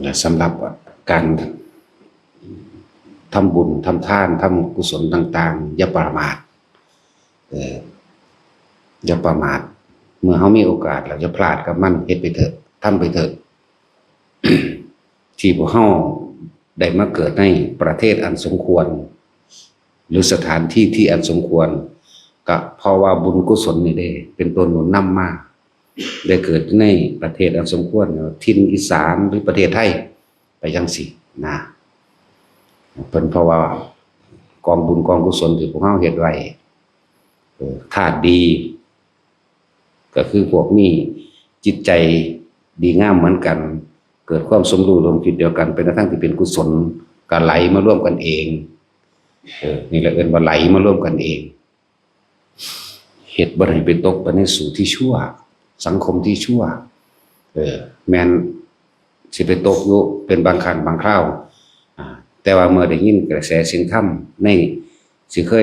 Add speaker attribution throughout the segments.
Speaker 1: และสำหรับการทำบุญทำทานทำกุศลต่างๆอย่าประมาทอย่าประมาทเมื่อเขามีโอกาสเราจะพลาดกับมันเฮ็ดไปเถอะทำไปเถอะ ที่พวกเขาได้มาเกิดในประเทศอันสมควรหรือสถานที่ที่อันสมควรก็เพราะว่าบุญกุศลนี่ได้เป็นตัวหนุนนำมาได้เกิดในประเทศอันสมควรถิ่นอีสานหรือประเทศไทยไปจังสินะเป็นเพราะว่ากองบุญกองกุศลที่พวกเขาเฮ็ดไว้ธาตุดีก็คือพวกนี้จิตใจดีงามเหมือนกันเกิดความสมรู้ร่วมคิดเดียวกันเป็นทั้งที่เป็นกุศลก็ไหลมาร่วมกันเองนี่แหละเอิ้นว่าไหลมาร่วมกันเองเหตุบ่ให้ไปตกไปในสู่ที่ชั่วสังคมที่ชั่วแม้นสิไปตกอยู่เป็นบางครั้งบางคราวแต่ว่าเมื่อได้ยินกระแสเสียงธรรมในสิเค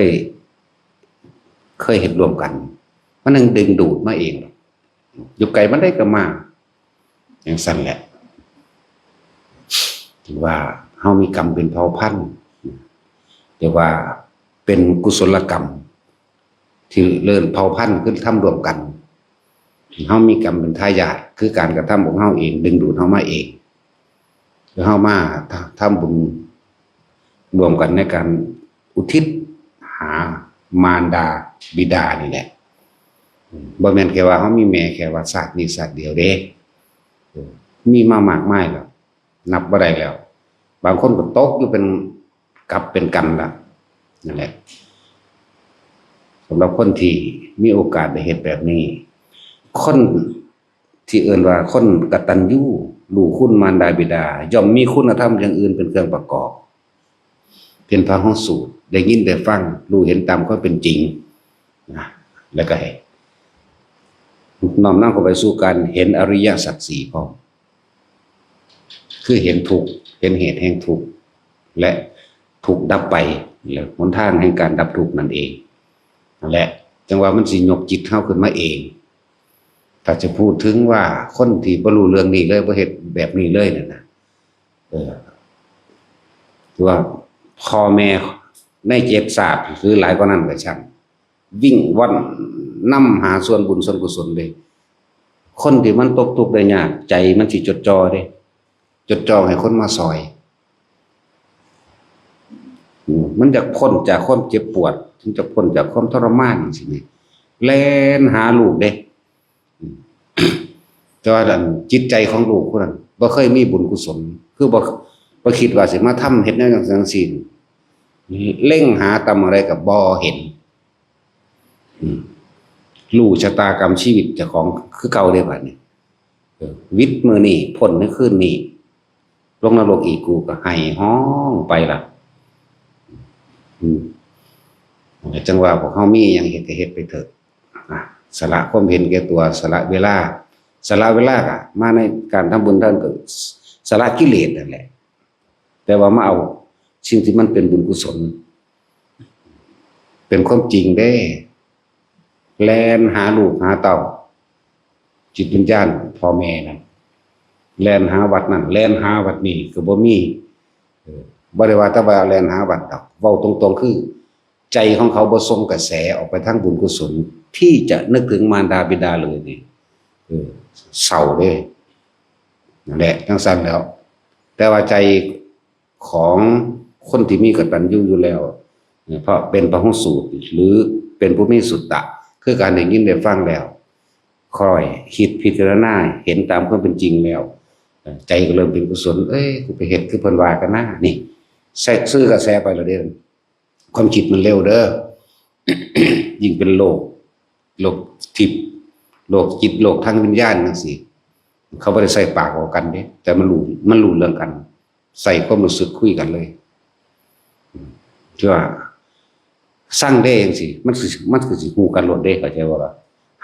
Speaker 1: ยเห็นรวมกันมันนึงดึงดูดมาเองอยู่ไกลมันได้ก็มาอย่างสั้นแหละถือว่าเฮามีกรรมเป็นเผ่าพันธุ์แต่ว่าเป็นกุศลกรรมที่เลื่อนเผ่าพันธุ์ขึ้นทำรวมกันเฮามีกรรมเป็นทายาทคือการกระทำของเฮาเองดึงดูดเฮามาเองแล้วเฮามาทำบุญรวมกันในการอุทิศหามารดาบิดานี่แหละบ่แม่นแค่ว่าเฮามีแม่แค่ว่าชาตินี้ชาติเดียวเด้มีมามากมายแล้วนับบ่ได้แล้วบางคนก็ตกอยู่เป็นกับเป็นกันละนั่นแหละสำหรับคนที่มีโอกาสได้เฮ็ดแบบนี้คนที่เอิ้นว่าคนกตัญญูรู้คุณมารดาบิดาย่อมมีคุณธรรมอย่างอื่นเป็นเครื่องประกอบเป็นพหูสูตรได้ยินได้ฟังรู้เห็นตามความเป็นจริงนะแล้วก็ให้น้อมนำเข้าไปสู่การเห็นอริยสัจสี่พร้อมคือเห็นทุกข์เห็นเหตุแห่งทุกข์และทุกข์ดับไปแล้วหนทางแห่งการดับทุกข์นั่นเองนั่นแหละจังว่ามันสิยกจิตเฮาขึ้นมาเองถ้าจะพูดถึงว่าคนที่บ่รู้เรื่องนี้เลยบ่เฮ็ดแบบนี้เลยนั่นน่ะว่าพ่อแม่ในเจ็บสาบหรือหลายกว่านั้นก็ช่างวิ่งว่อนนำหาส่วนบุญส่วนกุศลเลยคนที่มันตกทุกข์ได้ยากใจมันสิจดจ่อเด้จดจ่อให้คนมาซอยมันจะพ้นจากความเจ็บปวดถึงจะพ้นจากความทรมานสินี่แล่นหาลูกเด้แต่ว่าจิตใจของลูกคนนั้นบ่เคยมีบุญกุศลคือบ่คิดว่าสิมาทำเฮ็ดแนวจังซี่เล่งหาตามอะไรก็บ่เห็นรู้ชะตากรรมชีวิตเจ้าของคือเก่าเด้บัดนี้วิทย์มื้อนี้พ้นในคืนนี้ลงนรกอีกกูก็ให้ฮ้องไปล่ะจังว่าพวกเฮามีหยังเฮ็ดก็เฮ็ดไปเถอะสละความเห็นแก่ตัวสละเวลาก็มาในการทำบุญท่านก็สละกิเลสนั่นแหละแต่ว่ามาเอาสิ่งที่มันเป็นบุญกุศลเป็นความจริงได้แล่นหาลูกหาเต้าจิตวิญญาณพ่อแม่นั่นแล่นหาวัดนั่นแล่นหาวัดนี้ก็บ่มีบ่ได้ว่าแต่ว่าแล่นหาวัดดอกเว้าตรงๆคือใจของเขาบ่ส่งกระแสออกไปทางบุญกุศลที่จะนึกถึงมารดาบิดาเลยนี่เศร้าเด้นั่นแหละจังซั่นแล้วแต่ว่าใจของคนที่มีกตัญญูอยู่แล้วเพราะเป็นพหูสูตรหรือเป็นผู้มีสุตตะคือการได้ยินได้ฟังแล้วคอยคิดพิจารณาเห็นตามความเป็นจริงแล้วใจก็เริ่มเป็นกุศลกูไปเฮ็ดคือเพิ่นว่ากันนะนี่ซื้อกระแสไปแล้วเด้อความคิดมันเร็วเด้อ ยิ่งเป็นโลกทิพย์โลกจิตโลกทางวิญญาณจังซี่เขาบ่ได้ใส่ปากออกกันเด้แต่มันรู้เรื่องกันใส่ความรู้สึกคุยกันเลยที่ว่าสร้างได้จังซี่มันคือสิฮู้กันโลดเด้เข้าใจบ่ล่ะ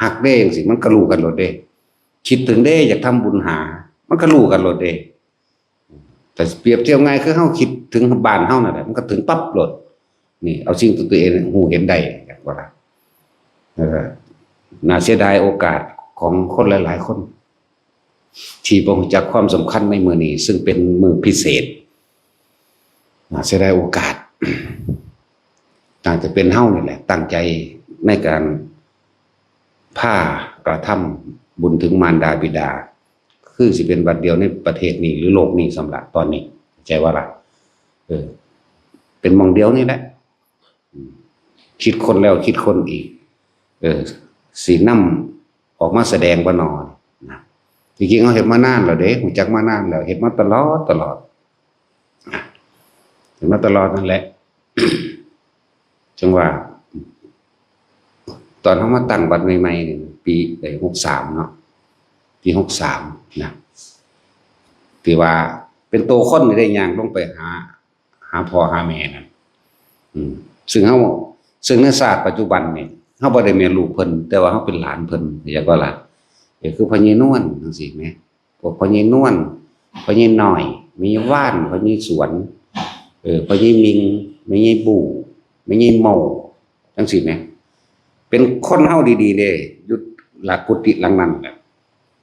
Speaker 1: ฮักได้จังซี่มันก็รู้กันโลดเด้คิดถึงเด้อยากทำบุญหามันก็รู้กันโลดเด้แต่เปรียบเทียบง่ายคือเฮาคิดถึงบ้านเฮานั่นแหละมันก็ถึงปั๊บโลดนี่เอาสิ่งตัวเองฮู้เห็นได้จักว่าล่ะน่าเสียดายโอกาสของคนหลายๆคน ที่บ่รู้จักความสำคัญในมื้อนี้ซึ่งเป็นมื้อพิเศษเสียดายโอกาสต่างจะเป็นเฮานี่แหละตั้งใจในการพากระทำบุญถึงมารดาบิดาคือสิเป็นบัดเดียวในประเทศนี้หรือโลกนี้สำหรับตอนนี้ใจว่าล่ะเป็นมองเดียวนี่แหละคิดคนแล้วคิดคนอีกสีน้ำออกมาแสดงบ่นอนนะจริงๆเขาเห็นมานานแล้วเด้รู้จักมานานแล้วเห็นมาตลอดเห็นมาตลอดนั่นแหละ จังว่าตอนเขามาตั้งวัดใหม่ๆนี่ปี63เนาะปี63นะที่ว่าเป็นโตคนได้ย่างลงไปหาพ่อหาแม่นั่นซึ่งในศาสตร์ปัจจุบันนี่เฮาบ่ได้แม่นลูกเพิ่นแต่ว่าเฮาเป็นหลานเพิ่นอยากว่าล่ะคือพ่อใหญ่นวลจังซี่แหมพวกพ่อใหญ่นวลพ่อใหญ่น้อยมีว่านพ่อใหญ่สวนพ่อใหญ่มิงแม่ใหญ่ปู่แม่ใหญ่เมาจังซี่แหมเป็นคนเฮาดีๆเด้อยู่หลักกุฏิหลังนั้นแหละ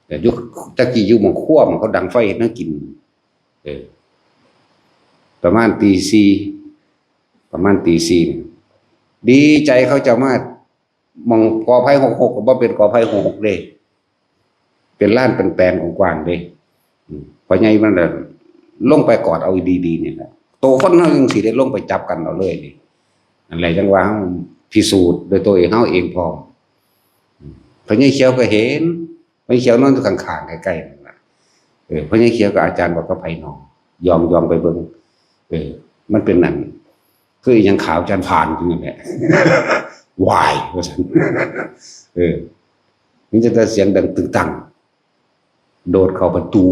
Speaker 1: แต่ยุคตะกี้อยู่หม้องครัวมันเขาดังไฟเฮ็ดให้กินประมาณตี 4ประมาณตี 4ดีใจเขาจะมามองกอไผ่66ก็บ่เป็นกอไผ่66เด้เป็นล้านเป็นแปลนกว้างๆเด้พอใหญ่มันน่ะลงไปกอดเอาดีๆนี่แหละโตคนเฮาจังสิได้ลงไปจับกันเอาเลยนี่นั่นแหละจังว่าเฮาพิสูจน์โดยตัวเองเฮาเองพร้อมพอใหญ่เขียวก็เห็นพอใหญ่เขียวนอนอยู่ข้างๆใกล้ๆนั่นน่ะพอใหญ่เขียวกับอาจารย์บอกกับไผน้องยอมไปเบิ่งมันเป็นนั่นคืออีหยังขาวอาจารย์ผ่านจังนั่นแหละ วายว่าซั่นนี่จะเสียงดังตึงตังโดดเข้าประตู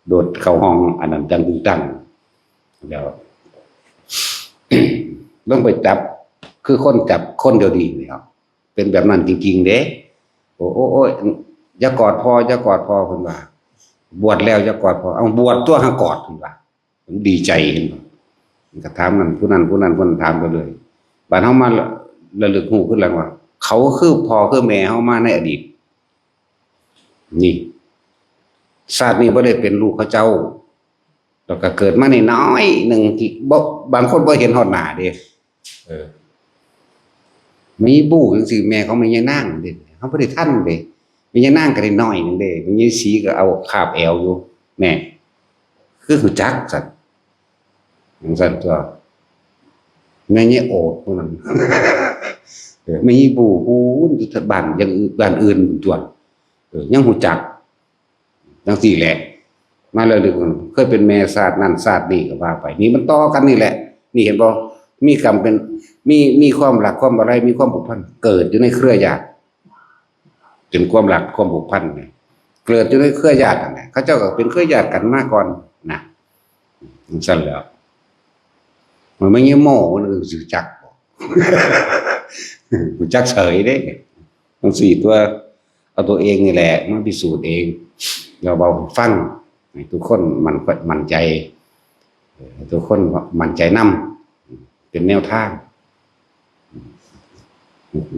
Speaker 1: โดดเข้าห้องอันนั้นดังตึงตังแล้ว ต้องไปจับคือคนจับคนเดียวดีนี่ครับเป็นแบบนั้นจริงๆเด้โอ้อย่ากอดพ่ออย่ากอดพ่อเพิ่นว่าบวชแล้วอย่ากอดพ่อเอาบวชตัวหากอดเพิ่นว่าผมดีใจเห็นบ่ก็ถามนั่นผู้นั้นถามไปเลยบัดเฮามาระลึกฮู้ขึ้นแล้วว่าเขาคือพ่อคือแม่เฮามาในอดีตนี่ชาตินี้บ่ได้เป็นลูกเขาเจ้าแล้วก็เกิดมาน้อยๆนึงที่บ่บางคนบ่เห็นฮอดหน้าเด้มีบู้จังซี่แม่เขาไม่ใช่นางเด้เฮาบ่ได้ทันเด้ไม่ใช่นางก็ได้น้อยนึงเด้ไม่ใช่สีก็เอาคาบแอวอยู่แม่คือรู้จักซั่นจังซั่นตัวแม่เนี่ยโอดพวกนั้นไม่มีบู้ฮู้อยู่บ้านอย่างอื่นบ้านอื่นตัวยังรู้จักจังซี่แหละมาเลยเคยเป็นแม่ศาสตร์นั่นศาสตร์นี่ก็ว่าไปนี่มันต่อกันนี่แหละนี่เห็นบ่มีกรรมเป็นมีความรักความอะไรมีความผูกพันเกิดอยู่ในเครือญาติเป็นความรักความผูกพันเนี่ยเกิดอยู่ในเครือญาตินั่นแหละเขาเจ้าก็เป็นเครือญาติกันมาก่อนนะสั่นแล้วมันไม่เงี้ยโม่มันรู้จักรู้จักเฉยเด้ทั้ง4ตัวเอาตัวเองนี่แหละมาพิสูจน์เองเราเบาฟังทุกคนมั่นใจทุกคนมั่นใจนำเป็นแนวทาง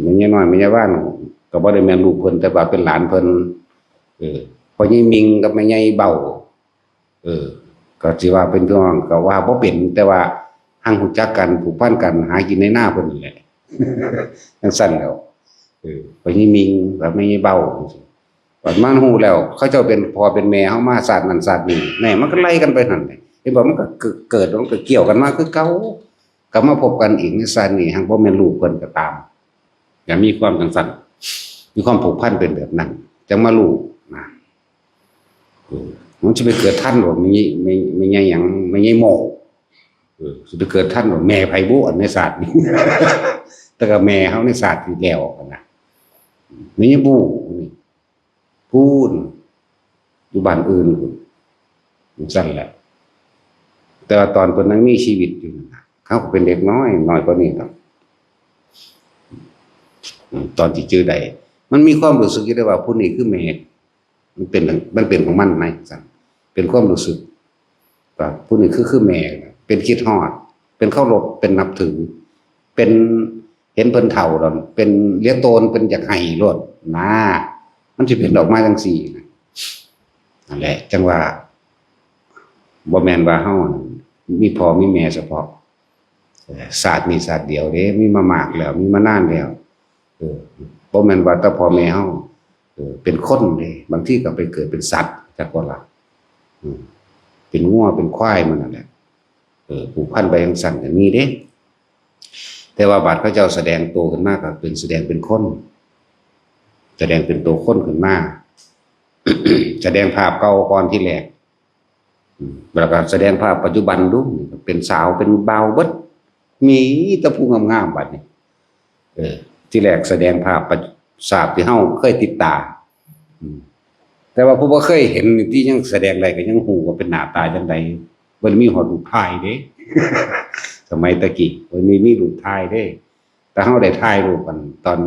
Speaker 1: ไม่ใช่น้อยไม่ใช่ว่านก็บ่ได้แม่นลูกเพิ่นแต่ว่าเป็นหลานเพิ่นพอใหญ่มิงกับแม่ใหญ่เบาก็สิว่าเป็นพี่น้องก็ว่าบ่เป็นแต่ว่าหั่งรู้จักกันผูกพันกันหากินในหน้าเพิ่นนี่แหละจังซั่นแล้วพอใหญ่มิงกับแม่ใหญ่เบาบัดมันฮู้แล้วเขาเจ้าเป็นพ่อเป็นแม่เฮามาศาสตร์นั้นศาสตร์นี้แม่มันก็ไล่กันไปนั่นแหละเห็นบ่มันก็เกิดมันก็เกี่ยวกันมาคือเก่ากลับมาพบกันอีกในศาสตร์นี้หั่งบ่แม่นลูกเพิ่นก็ตามอย่ามีความจังซั่นมีความผูกพันเป็นแบบนั้นจังมาลูกนะมันจะไปเกิดท่านบ่ไม่ใหญ่หยังไม่ใหญ่โมสิไปเกิดท่านบ่แม่ไผบุอันในศาสตร์นี้ แต่ก็แม่เฮาในศาสตร์ที่แล้วนะไม่ใช่บูนี่พูนอยู่บ้านอื่นสั่นแหละแต่ว่าตอนเพิ่นยังมีชีวิตอยู่นะเขาก็เป็นเด็กน้อยกว่านี้ครับตอนที่เจอได้มันมีความรู้สึกอยู่ได้ว่าผู้นี้คือแม่มันเป็นของมันไหมสั่นเป็นความรู้สึกว่าผู้นี้คือแม่เป็นคิดฮอดเป็นเคารพเป็นนับถือเป็นเห็นเพิ่นเฒ่าแล้วเป็นเลี้ยโตนเป็นอยากให้โลดนะมันสิเป็นดอกไม้จังซี่นะ นั่นแหละจังว่าบ่แม่นว่าเฮามีพ่อมีแม่เฉพาะศาสตร์มีศาสตร์เดียวเด้มีมามากแล้วมีมานานแล้วบ่แม่นว่าแต่พ่อแม่เฮาเป็นคนเด้บางทีก็ไปเกิดเป็นสัตว์จักว่าล่ะเป็นงัวเป็นควายมันนั่นแหละผูกพันไปจังซั่นก็มีเด้แต่ว่าบาดพระเจ้าแสดงตัวขึ้นมาก็เป็นแสดงเป็นคนแสดงเป็นตัวคนขึ้นมาแสดงภาพเก่าก่อนที่แรกแล้วก็แสดงภาพปัจจุบันดูเป็นสาวเป็นบ่าวเบิดมีแต่ผู้งามๆบัดนี้ที่แรกแสดงภาพสาบที่เฮาเคยติดตาแต่ว่าผู้บ่เคยเห็นที่ยังแสดงอะไรก็ยังฮู้ว่าเป็นหน้าตาจังไดบ่มีฮอดรูปถ่ายเด้สมัยตะกี้บ่มีรูปถ่ายเด้แต่เฮาได้ถ่ายรูปกันตอน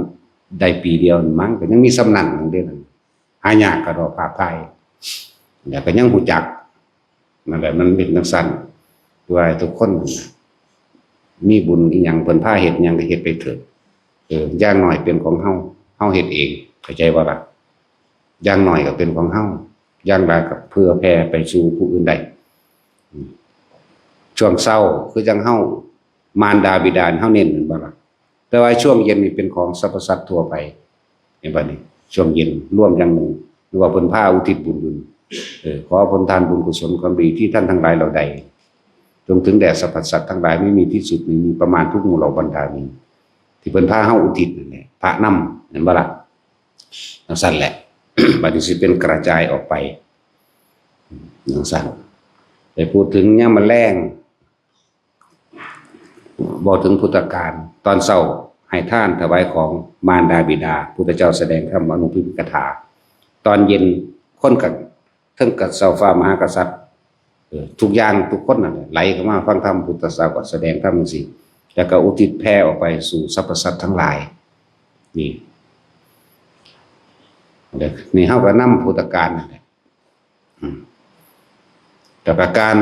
Speaker 1: ได้ปีเดียวมั้งก็ยังมีสำนักนึงเด้นั่นหายากก็ดอกภาพถ่ายแล้วก็ยังฮู้จักนั่นแหละมันเป็นจังซั่นว่าทุกคนมีบุญอีหยังเพิ่นพาเฮ็ดหยังก็เฮ็ดไปเถิดอย่างน้อยเป็นของเฮาเฮ็ดเองเข้าใจบ่ล่ะอย่างน้อยก็เป็นของเฮาอย่างหลายก็เพื่อแผ่ไปสู่ผู้อื่นได้ช่วงเช้าคือจังเฮามารดาบิดาเฮาเน้นแม่นบ่ล่ะแต่ว่าช่วงเย็นนี่เป็นของสรรพสัตว์ทั่วไปเห็นบ่นี่ช่วงเย็นร่วมอย่างหนึ่งหรือว่าเพิ่นพาอุทิศบุญขอผลทานบุญกุศลความดีที่ท่านทั้งหลายเหล่าใดจงถึงแด่สรรพสัตว์ทั้งหลายไม่มีที่สุดไม่มีประมาณทุกหมู่เหล่าบรรดานี้ที่เพิ่นพาเฮาอุทิศนั่นแหละพระนำเห็นบ่ล่ะจังซั่นแหละ บัดนี้สิเป็นกระจายออกไปจังซั่นไปพูดถึงยามมื้อแลงบอกถึงพุทธกาลตอนเช้าให้ทานถวายของมารดาบิดาพุทธเจ้าแสดงธรรมอนุพิมพิกถาตอนเย็นคนกับเทิงกับเสาฟ้ามหากษัตริย์ทุกอย่างทุกคนนั่นแหละไหลเข้ามาฟังธรรมพุทธศาสนาแสดงธรรมจังซี่แล้วก็อุทิศแผ่ออกไปสู่สรรพสัตว์ทั้งหลายนี่เฮาก็นำพุทธกาลนั่นแหละแต่การ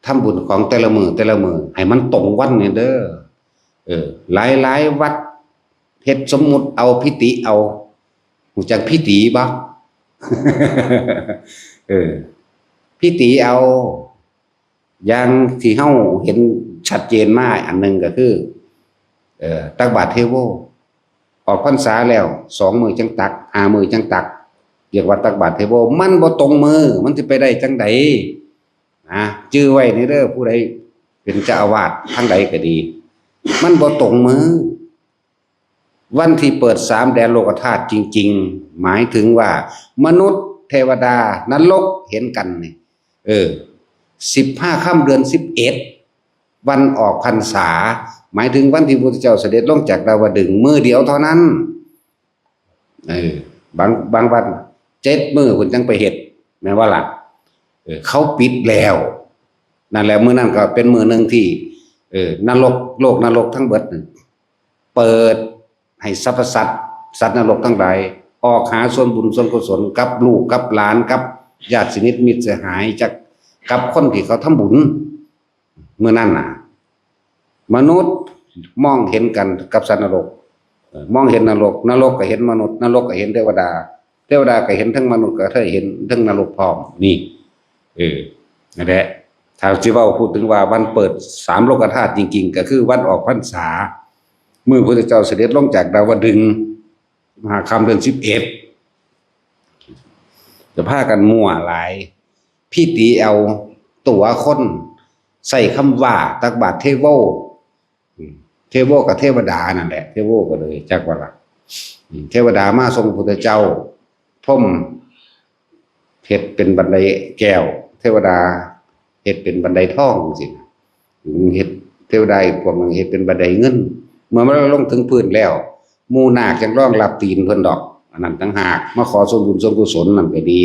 Speaker 1: ทำบุญของแต่ละมื้อให้มันตรงวันนี่เด้อหลายวัดเฮ็ดสมมุติเอาพิติเอารู้จักพิติบ่ พิติเอาอย่างที่เฮาเห็นชัดเจนมากอันนึงก็คือตักบาตรเทโวออกพรรษาแล้ว2มื้อจังตัก5มื้อจังตักเรียกว่าตักบาตรเทโวมันบ่ตรงมือมันสิไปได้จังไดนะจื้อไว้นี่เด้อผู้ใดเป็นเจ้าอาวาสทางใดก็ดีมันบ่ตรงมือวันที่เปิด3แดนโลกธาตุจริงๆหมายถึงว่ามนุษย์เทวดานรกเห็นกันนี่15ค่ำเดือน11วันออกพรรษาหมายถึงวันที่พระพุทธเจ้าเสด็จลงจากดาวดึงส์มื้อเดียวเท่านั้นบางวัน7มื้อเพิ่นจังไปเฮ็ดแม่นว่าล่ะเขาปิดแล้วนั่นแหละมื้อนั้นก็เป็นมื้อนึงที่นรกโลกนรกทั้งเบิดเปิดให้สรรพสัตว์นรกทั้งหลายออกหาส่วนบุญส่วนกุศลกับลูกกับหลานกับญาติสนิทมิตรสหายจากกับคนที่เขาทำบุญเมื่อนั้นน่ะมนุษย์มองเห็นกันกับสัตว์นรกมองเห็นนรกก็เห็นมนุษย์นรกก็เห็นเทวดาก็เห็นทั้งมนุษย์ก็เห็นทั้งนรกพร้อมนี่นั่นแหละถ้าสิเว้าพูดถึงว่าวันเปิด3โลกธาตุจริงๆก็คือวันออกพรรษามื้อพระพุทธเจ้าเสด็จลงจากดาวดึงส์มหาค่ำเดือน11จะพากันมั่วหลายพี่ตีเอาตัวคนใส่คำว่าตักบาตรเทโวกับเทวดานั่นแหละเทโวก็เลยจักว่าล่ะเทวดามาทรงพระพุทธเจ้าพรหมเฮ็ดเป็นบันไดแก้วเทวดาเฮ็ดเป็นบันไดทองจังซี่เฮ็ดเทวดาอีกพวกนึงเฮ็ดเป็นบันไดเงินเมื่อมันลงถึงพื้นแล้วหมู่นาคจังร้องรับตีนเพิ่นดอกอันนั้นต่างหากมาขอส่วนบุญส่วนกุศลนั่นก็ดี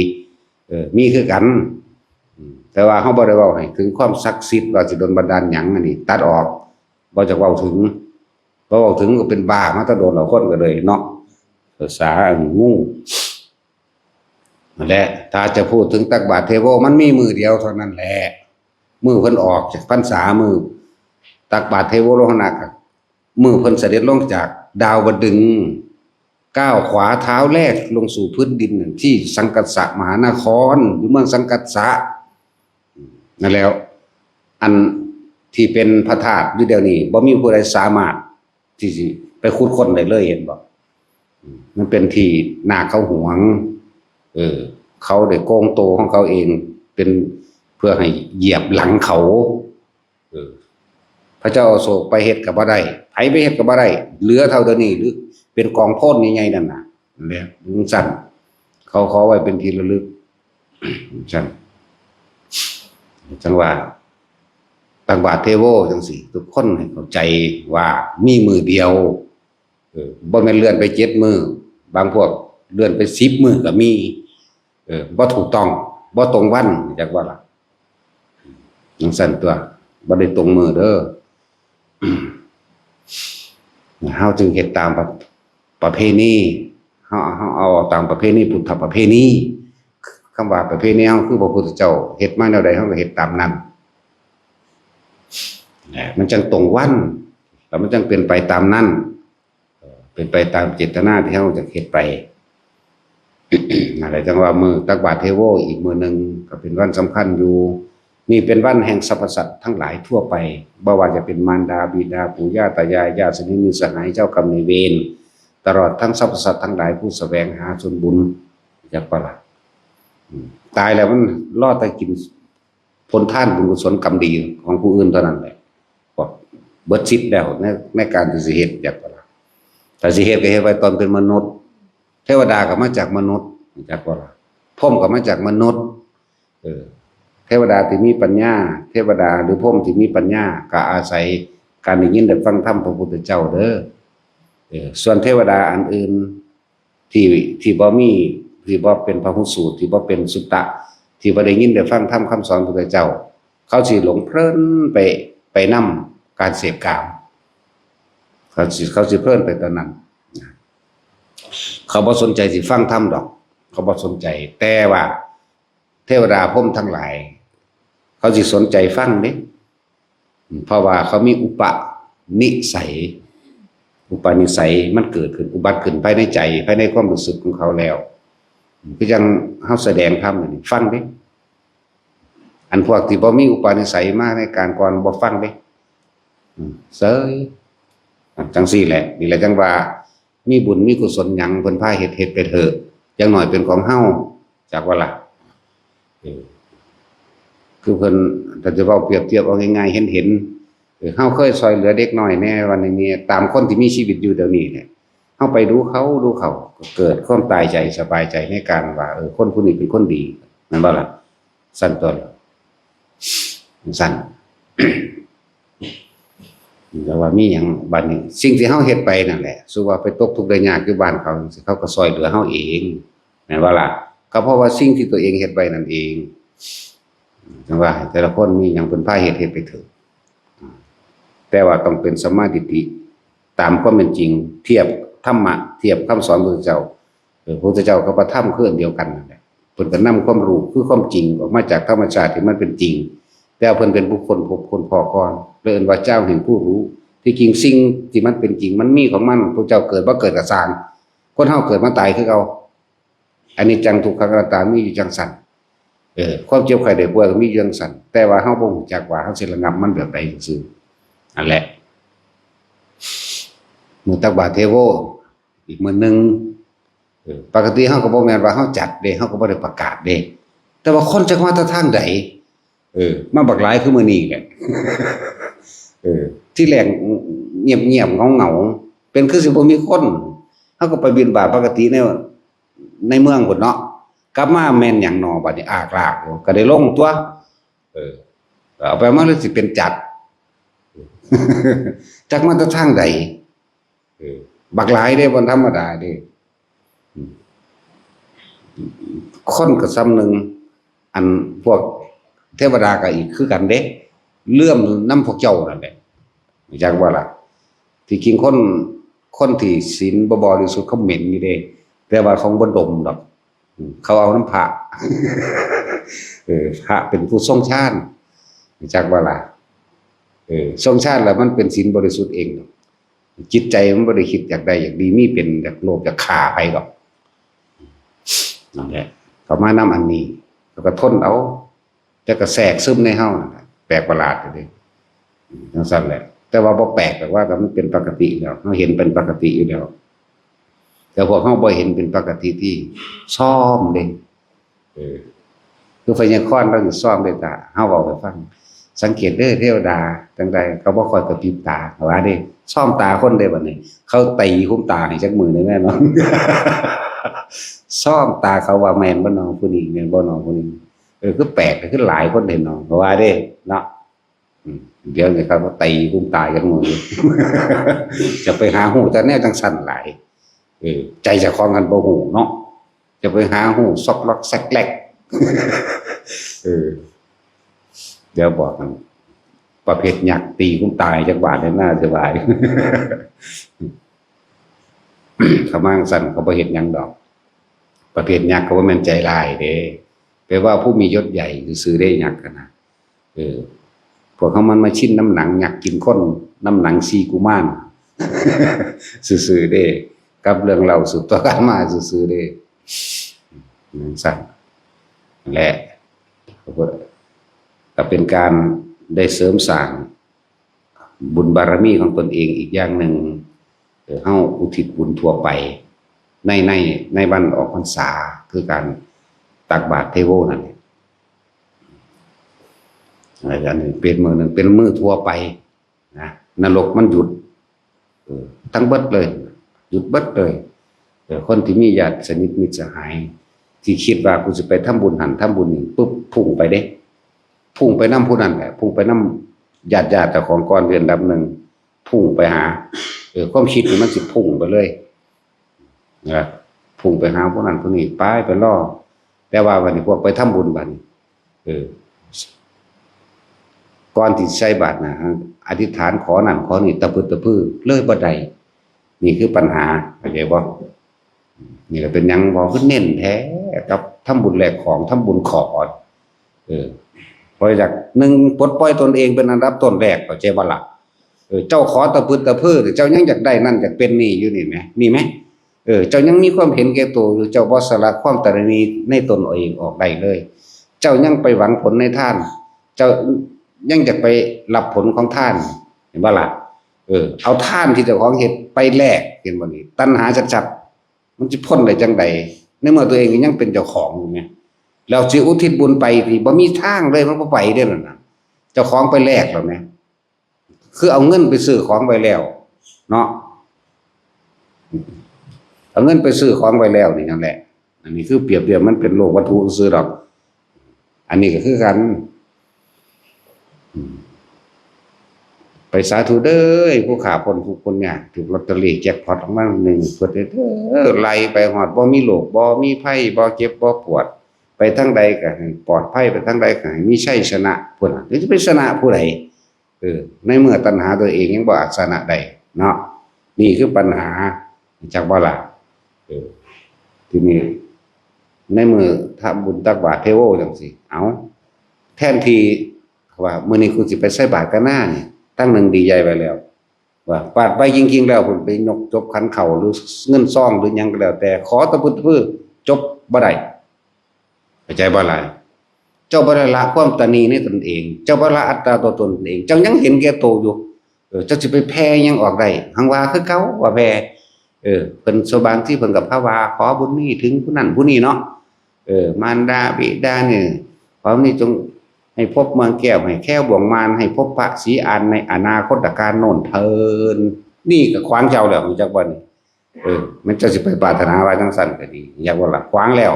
Speaker 1: มีคือกันแต่ว่าเฮาบ่ได้เว้าให้ถึงความศักดิ์สิทธิ์ว่าสิโดนบันดาลหยังอันนี้ตัดออกบ่จะเว้าถึงบ่เว้าถึงก็เป็นบ้ามาแตะโดนเอาคนก็เลยเนาะภาษางูนั่นแหละถ้าจะพูดถึงตักบาตรเทโวมันมีมือเดียวเท่านั้นแหละมือเพิ่นออกจากพรรษามือตักบาตรเทโวโลหณะมือเพิ่นเสด็จลงจากดาวดึงส์ ก้าวขวาเท้าแรกลงสู่พื้นดินที่สังกัสสะมหานครหรือเมืองสังกัสสะนั่นแล้วอันที่เป็นพระธาตุอยู่เดี๋ยวนี้บ่มีผู้ใดสามารถที่สิไปขุดค้นได้เลยเห็นบ่มันเป็นที่นาเขาหวงเขาได้โกงโตของเขาเองเป็นเพื่อให้เหยียบหลังเขาพระเจ้าอโศกไปเฮ็ดก็บ่ได้ไผไปเฮ็ดก็บ่ได้เหลือเท่าเดี๋ยวนี้หรือเป็นกองโพนใหญ่ๆนั่นน่ะเนี่ยสั่นเขาขอไว้เป็นที่ระลึกสั่นจังว่าตักบาตรเทโวจังซี่ทุกคนให้เข้าใจว่ามีมือเดียวบ่แม่นเลื่อนไป7มื้อบางพวกเลื่อนไป10มื้อก็มีบ่ถูกต้องบ่ตรงวันจักว่าล่ะจังซั่นตัวบ่ได้ตรงมื้อเด้อเฮาจึงเฮ็ดตามประเพณีเฮาเอาตามประเพณีพุทธประเพณีคำว่าประเพณีเฮาคือพระพุทธเจ้าเฮ็ดมาแนวใดเฮาก็เฮ็ดตามนั้นมันจังตรงวันแล้วมันจังเป็นไปตามนั้นเป็นไปตามเจตนาที่เฮาจะเฮ็ดไปอะไรจังว่ามื้อตักบาตรเทโวอีกมื้อนึงก็เป็นวันสำคัญอยู่นี่เป็นวันแห่งสรรพสัตว์ทั้งหลายทั่วไปบ่ว่าจะเป็นมารดาบิดาปู่ย่าตายายญาติสนิทมิตรสหายเจ้ากรรมนายเวรตลอดทั้งสรรพสัตว์ทั้งหลายผู้แสวงหาส่วนบุญจักว่าล่ะตายแล้วมันรอดแต่กินผลทานบุญกุศลกรรมดีของผู้อื่นเท่านั้นแหละก็เบิดชิดแล้วในการที่สิเฮ็ดจักว่าล่ะถ้าสิเฮ็ดก็เฮ็ดไว้ตอนเป็นมนุษย์เทวดาก็มาจากมนุษย์จักว่าล่ะพรหมก็มาจากมนุษย์เทวดาที่มีปัญญาเทวดาหรือพรหมที่มีปัญญาก็อาศัยการได้ยินได้ฟังธรรมพระพุทธเจ้าเด้อส่วนเทวดาอันอื่นที่บ่มีที่บ่เป็นพหุสูตรที่บ่เป็นสุตตะที่บ่ได้ยินได้ฟังธรรมคำสอนพระพุทธเจ้าเขาสิหลงเพลินไปนำการเสพกามเขาสิเพลินไปตอนนั้นเขาบ่สนใจสิฟังธรรมดอกเขาบ่สนใจแต่ว่าเทวดาพรหมทั้งหลายเขาสิสนใจฟังเด้เพราะว่าเขามีอุปนิสัยมันเกิดขึ้นอุบัติขึ้นภายในใจภายในความรู้สึกของเขาแล้วคือจังเฮาแสดงธรรมนี่ฟังเด้อันพวกที่บ่มีอุปนิสัยมาในการก่อนบ่ฟังเด้เสยจังซี่แหละนี่แหละจังว่ามีบุญมีกุศลหยังเพิ่นพาเฮ็ดไปเถอะอย่างน้อยเป็นของเฮาจักว่าล่ะคือเพิ่นถ้าจะเว้าเปรียบเทียบเอาง่ายๆเห็นเฮาเคยช่วยเหลือเด็กน้อยแน่วันนี้ตามคนที่มีชีวิตอยู่เดี๋ยวนี้เนี่ยเฮาไปดูเขาก็เกิดความตายใจสบายใจในการว่าคนผู้นี้เป็นคนดีแม่นบ่ล่ะสั่นตัวสั่น แต่ว่ามีหยังบัดนี้สิ่งที่เฮาเฮ็ดไปนั่นแหละสู้ว่าไปตกทุกข์ได้ยากอยู่บ้านเขาก็ช่วยเหลือเฮาเองแม่นบ่ล่ะก็เพราะว่าสิ่งที่ตัวเองเฮ็ดไว้นั่นเองจังว่าแต่ละคนมีหยังเพิ่นพาเฮ็ดไปเถิดแต่ว่าต้องเป็นสัมมาทิฏฐิตามความเป็นจริงเทียบธรรมะเทียบคำสอนพระพุทธเจ้าพระพุทธเจ้ากับพระธรรมคืออันเดียวกันนั่นแหละเพิ่นก็นำความรู้คือความจริงออกมาจากธรรมชาติที่มันเป็นจริงแต่เพิ่นเป็นบุคคลพบคนพอก่อนเลยเอิ้นว่าเจ้าแห่งผู้รู้ที่จริงสิ่งที่มันเป็นจริงมันมีของมันพระเจ้าเกิดบ่เกิดก็สร้างคนเฮาเกิดมาตายคือเอาอันนี้จังทุกขังอนัตตามีอยู่จังซั่นความเจ็บไข้ได้ป่วยก็มีอยู่จังซั่นแต่ว่าเฮาบ่รู้จักว่าเฮาสิระงับมันแบบใดซื่อนั่นแหละมื้อตักบาตรเทโวอีกมื้อนึงปกติเฮาก็บ่แม่นว่าเฮาจัดเด้เฮาก็บ่ได้ประกาศเด้แต่ว่าคนจักมาแต่ทางใดมาบักหลายคือมื้อนี้แหละที่แรกเงียบๆเหงาๆเป็นคือสิบ่มีคนเฮาก็ไปบิณฑบาตปกติในเมืองพุ่นเนาะกลับมาแม่นหยังน้อบัดนี้อากลากก็ได้ลงตัวเอาไปมาเลยสิเป็นจัดจักมาแต่ทางใดบักหลายเด้บ่ธรรมดาเด้คนก็ซ้ำนึงอันพวกเทวดาก็อีกคือกันเด้เลื่อมนำพวกเจ้านั่นแหละจักว่าล่ะที่จริงคนที่ศีลบ่บริสุทธิ์เขาเหม็นอยู่เด้แต่ว่าเขาบ่ดมดอกเขาเอาน้ำพระพระเป็นผู้ทรงฌานจักว่าล่ะทรงฌานแล้วมันเป็นศีลบริสุทธิ์เอง จิตใจมันบ่ได้คิดอยากได้อยากดีมีเป็นอยากโลภอยากฆ่าไปหรอกนั่นแหละเขามานำอันนี้แล้วก็ทนเอาแต่ก็แทรกซึมในเฮานั่นแหละแปลกประหลาดเลยจังซั่นแหละแต่ว่าบ่แปลกแต่ว่ามันเป็นปกติแล้วเฮาเห็นเป็นปกติอยู่แล้วแต่พวกเฮาบ่เห็นเป็นปกติที่ซ่อมเด้คือพญาคอนเราสิซ่อมด้วยตาเฮาเว้าให้ฟังสังเกตเด้อเทวดาจังใดเขาบ่ค่อยกระพริบตาว่าเด้ซ่อมตาคนได้บัดนี้เขาตีหุ้มตาให้จักมือได้แม่นอน ซ่อมตาเขาว่าแม่นบ่น้องผู้นี้แม่นบ่น้องผู้นี้คือแปลกคือหลายคนเห็นน้องเพราะว่าเด้เนาะเดี๋ยวนี้เขาก็ตีหุ้มตากันหมด จะไปหาฮู้แต่แนวจังซั่นหลายใจเจ้าของกันบ่ฮู้เนาะจะไปหาฮู้ซอกล็อกแซกแลก เดี๋ยวบอกกันประเภทยักษ์ตีคุ้มตายจักบาทในหน้าสบาย เขามั่งสั่นเขาบ่เห็นหยังดอกประเภทยักษ์เขาว่ามันใจลายเด้แปลว่าผู้มียศใหญ่ซื้อได้ยักษ์กันนะพวกเขามันมาชิ้นน้ำหนังยักษ์กินข้นน้ำหนังซีกุมาร ซื้อได้กับเรื่องเราสืบต่อกันมาซื้อได้สั่นและก็เป็นการได้เสริมสร้างบุญบารมีของตนเองอีกอย่างหนึ่งเฮาอุทิศบุญทั่วไปในวันออกพรรษาคือการตักบาตรเทโวนั่นเองอันนี้เป็นมือหนึ่งเป็นมือทั่วไปนะนรกมันหยุดทั้งเบิดเลยหยุดเบิดเลยคนที่มีญาติสนิทมิตรสหายที่คิดว่ากูจะไปทำบุญหันทำบุญนี่ปุ๊บพุ่งไปเด้พุ่งไปน้ำผู้นั้นแหละพุ่งไปน้ำญาติเจ้าของก่อนเดือนดับหนึ่งพุ่งไปหาความคิดมันสิพุ่งไปเลยนะพุ่งไปหาผู้นั้นผู้นี้ไปล่อแต่ว่าวันนี้พวกไปทำบุญบัดก่อนที่ใส่บาตรนะอธิษฐานขอนั่นขอนี่ตะพื้อเลยบ่ได้นี่คือปัญหาเข้าใจบ่นี่ก็เป็นยังบ่คือเน้นแท้กับทำบุญแลกของทำบุญขอพอจากหนึ่งปลดปล่อยตนเองเป็นอันดับต้นแรกเข้าใจบ่ล่ะเจ้าขอตะพื้เจ้ายังอยากได้นั่นอยากเป็นนี่อยู่นี่ไหมมีไหมเจ้ายังมีความเห็นแก่ตัวหรือเจ้าบ่สละความตระหนี่ในตนเองออกได้เลย เจ้ายังไปหวังผลในท่านเจ้ายังจะไปรับผลของท่านเห็นบ่ล่ะเอาท่านที่เจ้าของเฮ็ดไปแลกเห็นบ่นี่ตัณหาชัดๆมันสิพ้นได้จังใดในเมื่อตัวเองยังเป็นเจ้าของอยู่แม่แล้วสิอุทิศบุญไปที่บ่มีทางเลยมันบ่ไปเด้อนั่นน่ะเจ้าของไปแลกแล้วแม่คือเอาเงินไปซื้อของไว้แล้วเนาะเอาเงินไปซื้อของไว้แล้วนี่นั่นแหละอันนี้คือเปรียบเทียบมันเป็นโลกวัตถุซื้อดอกอันนี้ก็คือกันไปสาธุเด้อผู้ขาพ้นทุกคนเนี่ยถูกลอตเตอรี่แจ็คพอตออกมา1เพิ่นเด้อไล่ไปฮอดบ่มีโรคบ่มีภัยบ่เจ็บบ่ปวดไปทางใดก็ให้ปลอดภัยไปทางใดก็ให้มีชัยชนะพุ่นน่ะจะไปชนะผู้ใดในเมื่อตัณหาตัวเองยังบ่อาจชนะได้เนาะนี่คือปัญหาจากบ่ล่ะทีนี้ในมือทำบุญตักบาตรเทโวจังซี่เอาแทนที่ว่ามื้อนี้กูสิไปใส่บาตรกันหน้านี่ตั้งหนึ่งดีใจไปแล้วว่าบาตรไปจริงๆแล้วเพิ่นไปยกจบขันเข่าหรือเงินซองหรือหยังก็แล้วแต่ขอตะพื้จบบ่ได้เข้าใจบ่ล่ะเจ้าบ่ได้ละความตนีในตนเองเจ้าบ่ละอัตตาตัวตนเองเจ้ายังเห็นแก่โตอยู่เจ้าสิไปแพ้ยังออกได้หังว่าคือเก่าว่าแพ้เพิ่นสบางที่เพิ่นก็ภาวาขอบุญนี้ถึงผู้นั้นผู้นี้เนาะมารดาบิดานี่ขอนี้จงให้พบเมืองแก้วให้แค้วบ่วงมารให้พบพระศรีอานในอนาคตการโน่นเทินนี่ก็ขวางเจ้าแล้วรู้จักบ่นี่มันจะสิไปปรารถนาไว้จังซั่นก็ดีอยากว่าล่ะขวางแล้ว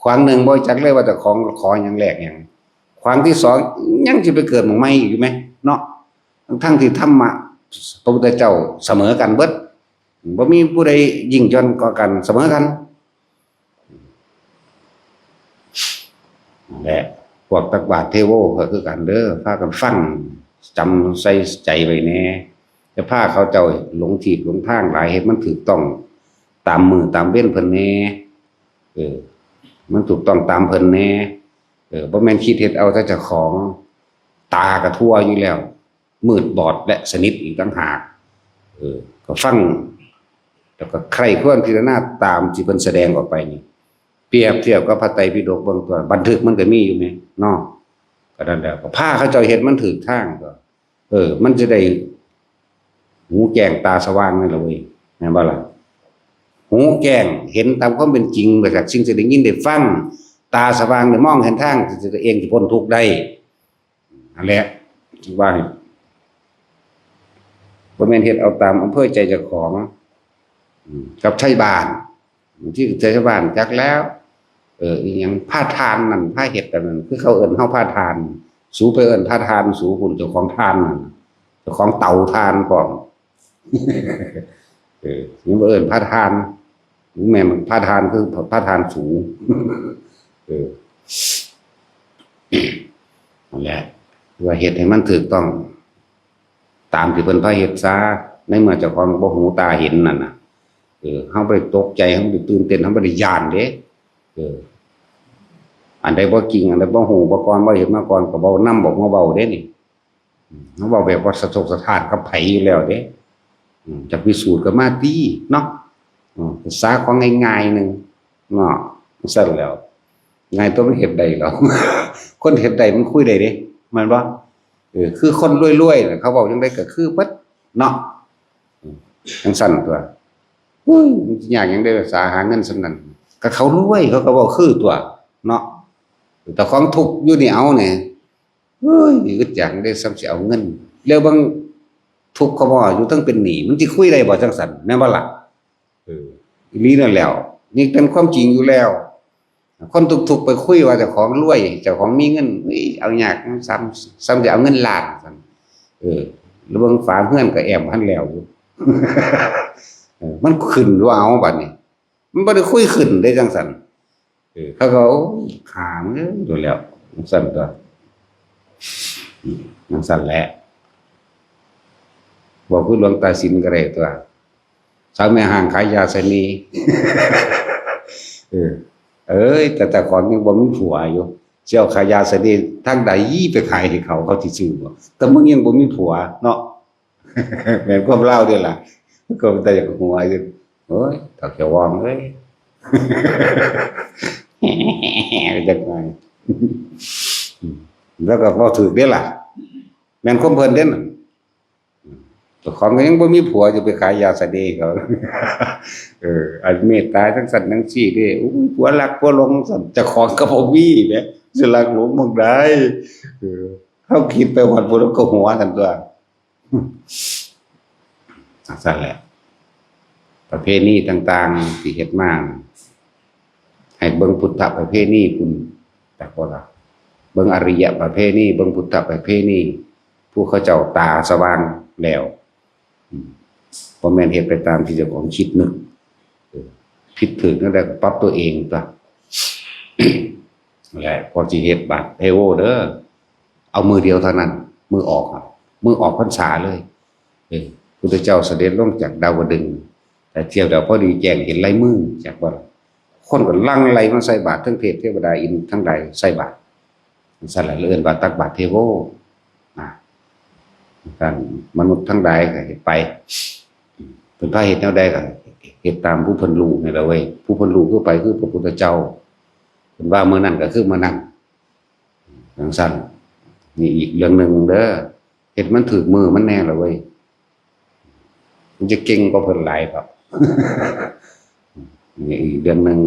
Speaker 1: ขวางหนึ่งบ่จักเลยว่าแต่ของขอหยังแรกหยังขวางที่สองยังสิไปเกิดหม่องใหม่อีกอยู่มั้ยเนาะทั้งที่ธรรมะพระพุทธเจ้าเสมอกันเบิดบ่มีผู้ใดยิ่งจนกว่ากันเสมอกันและพวกตักบาตรเทโวก็คือกันเด้อพากันฟังจำใส่ใจไว้แน่จะพาเขาเจ้าหลงทิศหลงทางหลายเฮ็ดมันถูกต้องตามมือตามเว้นเพิ่นแน่มันถูกต้องตามเพิ่นแน่บ่แม่นคิดเฮ็ดเอาแต่เจ้าของตากระทั่วอยู่แล้วมืดบอดและสนิทอีกต่างหาก ก็ฟังแล้วก็ใครควรพิจารณาตามที่เพิ่นแสดงออกไปนี่เปรียบเทียบกับพระไตรปิฎกเบิ่งตัวบันทึกมันก็มีอยู่แม่เนาะก็นั่นแหละก็พาเขาเจ้าเฮ็ดมันถูกทางก็มันจะได้หูแจ้งตาสว่างนั่นล่ะเว้ยแม่นบ่ล่ะหูแจ้งเห็นตามความเป็นจริงแบบจากสิ่งที่ได้ยินได้ฟังตาสว่างได้มองเห็นทางที่จะเองสิพ้นทุกข์ได้นั่นแหละที่ว่าบ่แม่นเฮ็ดเอาตามอำเภอใจเจ้าของกับไทบ้านที่ไทบ้านจักแล้วอีหยังพาทานนั่นพาเฮ็ดกันนั่นคือเขาเอิ้นเฮาพาทานสูไปเอิ้นพาทานสูคุณเจ้าของทานนั่นเจ้าของเตาทานพร้อมนี่บ่เอิ้นพาทานแม่นพาทานคือพาทานสูนั่นแหละว่าเฮ็ดให้มันถูกต้องตามที่เพิ่นพาเฮ็ดซะในเมื่อเจ้าของบ่หูตาเห็นนั่นน่ะเฮาบ่ได้ตกใจเฮาบ่ได้ตื่นเต้นเฮาบ่ได้ย้านเด้อันใดบ่จริงอันใดบ่ฮู้บ่ก่อนบ่เห็นมาก่อนก็บ่นำบอกมาเว้าเด้นี่เฮาเว้าแบบว่าสะทกสะท้านกับไผอยู่แล้วเด้จะพิสูจน์ก็มาติเนาะภาษาของง่ายๆนึงเนาะซั่นแล้วง่ายตัวมันเฮ็ดได้หรอ คนเฮ็ดได้มันคุยได้เด้แม่นบ่คือคนรวยๆน่ะเขาเว้าจังได๋ก็คือเบิดเนาะจังซั่นตัวอุ้ยมันยากหยังได้ภาษาหาเงินซั่นนั้นก็เขารวยเขาก็เว้าคือตัวเนาะแต่ของทุกข์อยู่นี่เอาเนี่ยเฮ้ยอึดจังได้ซ้ำสิเอาเงินแล้วบางทุกข์เขาบ่อยู่ทั้งเป็นหนี้มันสิคุยได้บ่จังซั่นแม่นบ่ล่ะอีหลีนั่นแล้วนี่เป็นความจริงอยู่แล้วคนทุกข์ๆไปคุยว่าเจ้าของรวยเจ้าของมีเงินเอายากซ้ำสิเอาเงินล้านซั่นแล้วเบิ่งฝาเฮือนก็แอมพันแล้วอยู่ มันขึ้นว่าเอาบัดนี้มันบ่ได้คุยขึ้นได้จังซั่นเขาก็ขามดูแล้วจังซั่นตัวจังซั่นแหละบอกคือหลวงตาสินก็ได้ตัวสาวแม่ห้างขายยาเสนี แต่ก่อนยังบ่มีผัวอยู่เจ้าขายยาเสนีทางใดไปขายให้เขาสิซื้อบ่แต่มึงยังบ่มีผัวเนาะ แม่นความเล่าเด้อล่ะก็แต่อยากหัวอยู่โอ้ยถ้าแกวองเอ้ย จังไงแล้วก็พอถูกได้ล่ะแม่นความเพิ่นเด้นั่นตัวของก็ยังบ่มีผัวจะไปขายยาสะเดเขา อันเมตตาทั้งสัตว์ทั้งซี่เด้อุ้ยผัวรักผัวหลงสัตว์เจ้าของก็บ่มีแหมสิรักหลงมึงได้เฮาคิดไปฮอดบ่แล้วก็หัวซั่นตัวซั่นแหละประเพณีต่างๆที่เฮ็ดมาให้เบิ่งพุทธประเพณีพุ่นแต่ก็ล่ะเบิ่งอริยประเพณีเบิ่งพุทธประเพณีผู้เขาเจ้าตาสว่างแล้วบ่แม่นเฮ็ดไปตามที่เจ้าของคิดนึกผิดถูกนั่นแหละปรับตัวเองตัว แหละพอสิเฮ็ดบัตรเทโวเด้อเอามือเดียวเท่านั้นมือออกครับมือออกพรรษาเลยพุทธเจ้าเสด็จลงจากดาวดึงส์แต่เที่ยวเดี๋ยวพอดีแจ้งเห็นลายมือจากว่าคนก็ลังไหลมาใส่บาตรทั้งเทพเทวดาอินทั้งใดใส่บาตรสั่นละเลื่อนบาตรตักบาตรเทโวการมนุษย์ทั้งใดก็เฮ็ดไปเป็นพระเฮ็ดแนวใดก็เฮ็ดตามผู้เพิ่นรู้นี่แหละเว้ยผู้เพิ่นรู้คือไปคือพระพุทธเจ้าเพิ่นว่ามื้อนั้นก็คือมื้อนั้นจังซั่นนี่อีกเรื่องนึงเด้อเฮ็ดมันถูกมือมันแน่ล่ะเว้ยมันจะเก่งกว่าเพิ่นหลายครับ นี่อีกเดือนนึง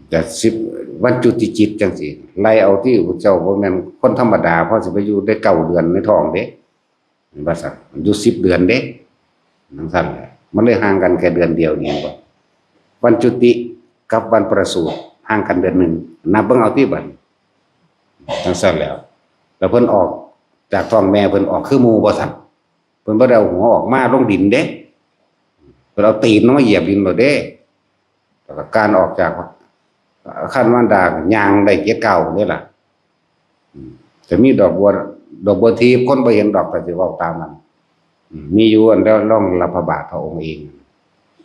Speaker 1: แต่10วันจุติจิตจังซี่ไล่เอาที่พระเจ้าบ่แม่นคนธรรมดาพอสิไปอยู่ได้9เดือนในท้องเด้ว่าซั่นอยู่10เดือนเด้จังซั่นแหละมันเลยห่างกันแค่เดือนเดียวนี่บ่วันจุติกับวันประสูติห่างกันเดือนนึงนับเบิ่งเอาที่บัดจังซั่นแล้วเพิ่นออกจากท้องแม่เพิ่นออกคือหมู่บ่ซั่นเพิ่นบ่ได้เอาหัวออกมาลงดินเด้เพิ่นเอาตีนลงมาเหยียบดินบ่เด้แล้วก็การออกจากคันมันดาย่างได้เกียรติเก่าเด้ล่ะจะมีดอกบัวทิพย์คนบ่เห็นดอกก็สิเว้าตามนั้นมีอยู่อันแล้วร่องรับพระบาทพระองค์เอง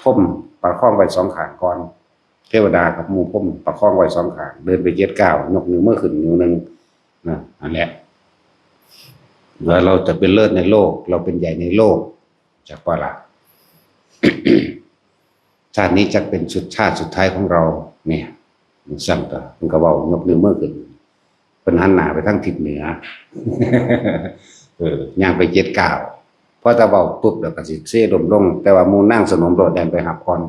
Speaker 1: พ่มประคองไว้2ข้างก่อนเทวดากับหมู่พ่มประคองไว้2ข้างเดินไปเกียรติเก่ายกนิ้วมือขึ้นนิ้วนึงนะอันแหละว่าเราจะเป็นเลิศในโลกเราเป็นใหญ่ในโลก จากว่าละ ชาตินี้จะเป็นชาติสุดท้ายของเราเนี่ยมันสั่งต่อมันก็เว้ายกนิ้วมือขึ้นเป็นหันหน้าไปทางทิศเหนือย่างไป79พอตะเว้าปุ๊บแล้วก็สิเซลมลงแต่ว่าหมู่นางสนมโดดแดนไปหาก่อน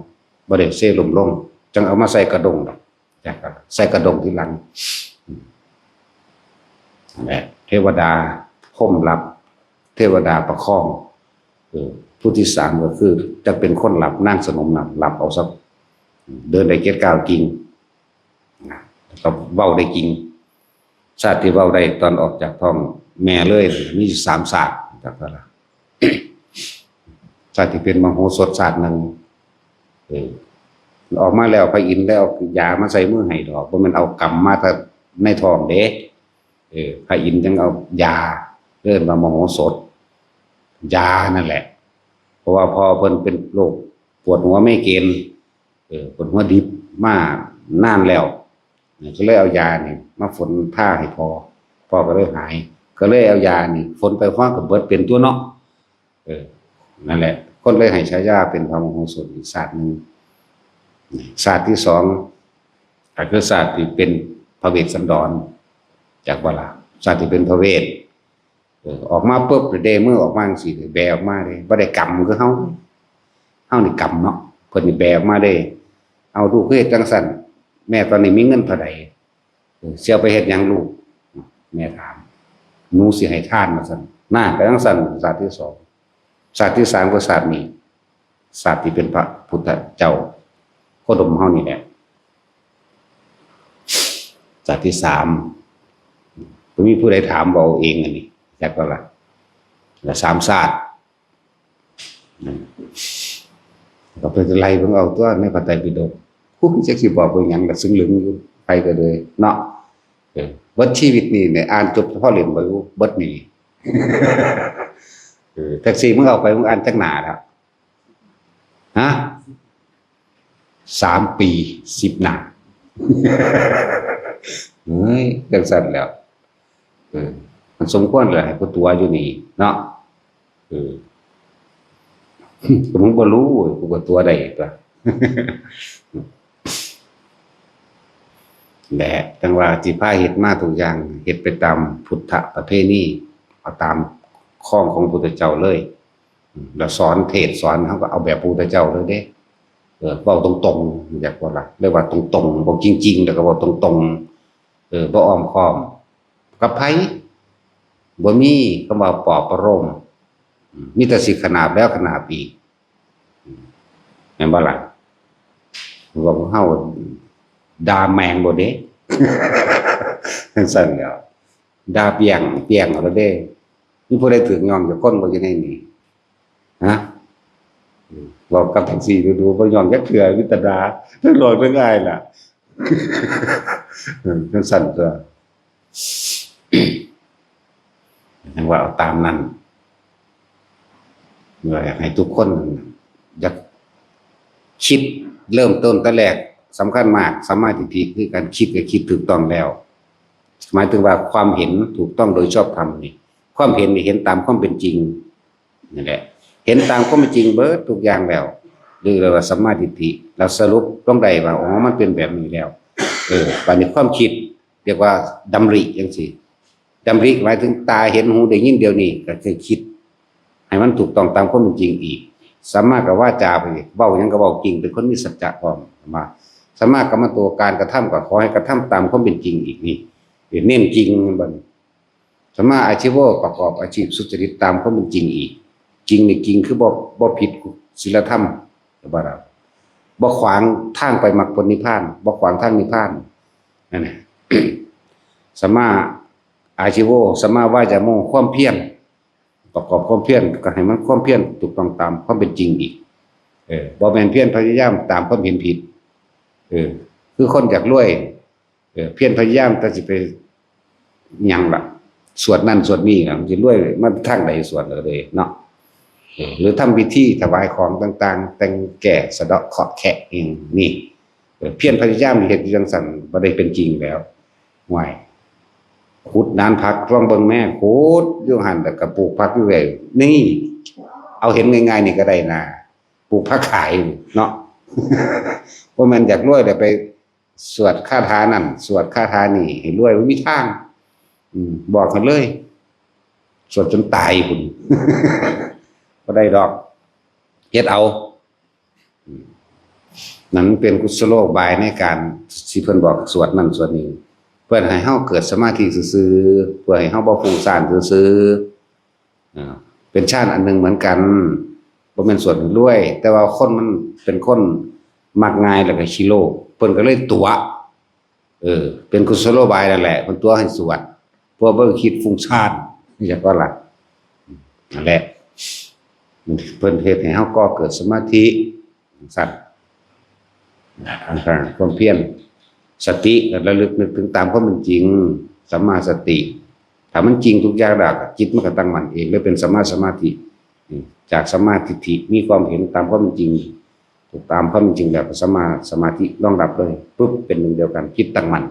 Speaker 1: บ่ได้เซลมลงจังเอามาใส่กระดงดอกจักใส่กระดงทีหลังนั่นแหละเทวดาพ้มรับเทวดาประคองผู้ที่สามก็คือจะเป็นคนหลับนั่งสนมหลับเอาสักเดินได้79จริงก็เว้าได้จริงชาติที่เว้าได้ตอนออกจากท้องแม่เลยมี3ศาสตร์จักว่าล่ะชาติที่เป็นมโหสถศาสตร์นึงออกมาแล้วพระอินทร์ได้เอายามาใส่มือให้ดอกบ่แม่นเอากรรมมาแต่ในท้องเด้พระอินทร์จังเอายาเอิ้นว่ามโหสถยานั่นแหละเพราะว่าพอเพิ่นเป็นโรคปวดหัวไม่เกณฑ์ปวดหัวดิบมานานแล้วก็เลยเอายานี่มาฝนผ้าให้พอก็เลยหายก็เลยเอายานี่ฝนไปฟ้าก็เบิดเป็นตัวเนาะนั่นแหละคนเลยให้ฉายาเป็นพระมโหสถอีกศาสตร์นึงศาสตร์ที่2ก็คือศาสตร์ที่เป็นพระเวสสันดรจากว่าล่ะศาสตร์ที่เป็นพระเวทออกมาปุ๊บเดมือออกมาจังซี่แบออกมาเลยบ่ได้กรรมคือเฮานี่กรรมเนาะเพิ่นนี่แบออกมาได้เอาลูกเฮ็ดจังซั่นแม่ตอนนี้มีเงินเท่าใดสิเอาไปเฮ็ดหยังลูกแม่ถามหนูสิให้ทานว่าซั่นน่าไปจังซั่นศาสตร์ที่2ศาสตร์ที่3ก็ศาสตร์นี้ศาสตร์ที่เป็นพระพุทธเจ้าโคดมเฮานี่แหละศาสตร์ที่3บ่มีผู้ใดถามเว้าเองอันนี้จักว่าล่ะแล้ว3ศาสตร์ก็เป็นไล่เบิ่งเอาตัวในพระไตรปิฎกผู้จักสิบอกว่าหยังก็ซึ้งลึงอยู่ไปก็เลยเนาะเบิดชีวิตนี่เนี่ยอ่านจบเฉพาะเล่มบ่รู้เบิดนี่แท็กซี่มึงเอาไปมึงอ่านจักหน้าแล้วฮะ3 ปี10 หน้าเฮ้ยจังซั่นแล้วมันสมควรเลยให้ผู้ตัวอยู่นี่เนาะมึงบ่รู้กูก็ตัวได้ตัวแหละจังว่าที่พาเฮ็ดมาทุกอย่างเฮ็ดไปตามพุทธประเพณีเอาตามข้องของพุทธเจ้าเลยแล้วสอนเทศสอนเฮาก็เอาแบบพุทธเจ้าเลยเด้เว้าตรงๆอยากว่าล่ะเรียกว่าตรงๆบอกจริงๆแล้วก็เว้าตรงๆบ่อ้อมค้อมกับไผบ่มีคำว่าปอบประโลมมีแต่สิขนาบแล้วขนาบอีกแม่นบ่ล่ะว่าเฮาด่าแมงบ่เด้จังซั่นแหล้วด่าเปียงเอาแล้วเด้มีผู้ใดถึกย่องจากคนบ่อยู่ในนี้ฮะบอกกับแท็กซี่ดูบ่ย่องจักเทื่อมีแต่ด่าทั้งหลอกทั้งง่ายล่ะจังซั่นตัวจังว่าเอาตามนั้นอยากให้ทุกคนอยากคิดเริ่มต้นแต่แรกสำคัญมากสัมมาทิฏฐิคือการคิดก็คิดถูกต้องแล้วหมายถึงว่าความเห็นถูกต้องโดยชอบธรรมนี่ความเห็นนี่เห็นตามความเป็นจริงนั่นแหละเห็นตามความเป็นจริงเบิดทุกอย่างแล้วหรือเรียกว่าสัมมาทิฏฐิเราสรุปตรงใดว่าอ๋อมันเป็นแบบนี้แล้วบัดนี้ความคิดเรียกว่าดำริจังซี่ดำริหมายถึงตาเห็นหูได้ยินเดี๋ยวนี้ก็คือคิดให้มันถูกต้องตามความเป็นจริงอีกสัมมากับวาจาไปเว้าหยังก็เว้าจริงเป็นคนมีสัจจะพร้อมมาสัมมากัมมันโตการกระทำก็ขอให้กระทำตามความเป็นจริงอีกนี่เน้นจริงบัดสัมมาอาชีวะประกอบอาชีพสุจริตตามความเป็นจริงอีกจริงนี่จริงคือบ่ผิดศีลธรรมบ่ล่ะบ่ขวางทางไปมรรคผลนิพพานบ่ขวางทางนิพพานนั่นแหละ สัมมาอาชีวะสัมมาวายามะความเพียรประกอบความเพียรก็ให้มันความเพียรถูกต้องตามความเป็นจริงอีกบ่แม่นเพียรพยายามตามความเห็นผิดคือคนอยากรวยเพียรพยายามแต่สิไปหยังล่ะสวดนั่นสวดนี่น่ะมันสิรวยมันทางใดสวดเลยเนาะหรือทำพิธีถวายของต่างๆแต่งแก่สะเดาะเคราะห์แคะเองนี่เพียรพยายามเฮ็ดอยู่จังซั่นบ่ได้เป็นจริงแล้วห่วยขุดนานพักลองเบิ่งแม่ขุดอยู่หั่นแล้วก็ปลูกผักอยู่เรื่อยนี่ เอาเห็นง่ายๆนี่ก็ได้นะปลูกผักขายเนาะ เพราะมันอยากรวยแต่ไปสวดคาถานั่นสวดคาถานี่ให้รวยมันมีทางบอกกันเลยสวดจนตายคุณ ก็ได้ดอกเฮ็ดเอานั้นเป็นกุศโลบายในการสิเพิ่นบอกสวดนั่นสวดนี้เพื่อให้เฮาเกิดสมาธิซื่อๆเพื่อให้เฮาบ่ฟุ้งซ่านซื่อๆเป็นชาติอันนึงเหมือนกันบ่แม่นสวดรวยแต่ว่าคนมันเป็นคนมักง่ายแล้วก็ขี้โลภเพิ่นก็เลยตัวเป็นกุศโลบายนั่นแหละเพิ่นตัวให้สวดเพราะบ่คิดฟุ้งซ่านนี่จักว่าล่ะนั่นแหละเพิ่นเฮ็ดให้เฮาก่อเกิดสมาธิสัตว์ต่างๆความเพียรสติระลึกนึกถึงตามความเป็นจริงสัมมาสติถ้ามันจริงทุกอย่างแล้วจิตมันก็ตั้งมั่นเองแล้วเป็นสัมมาสมาธิจากสัมมาทิฏฐิมีความเห็นตามความเป็นจริงถูกตามความเป็นจริงแล้วสัมมาสมาธิรองรับเลยปุ๊บเป็นหนึ่งเดียวกันจิตตั้งมั่น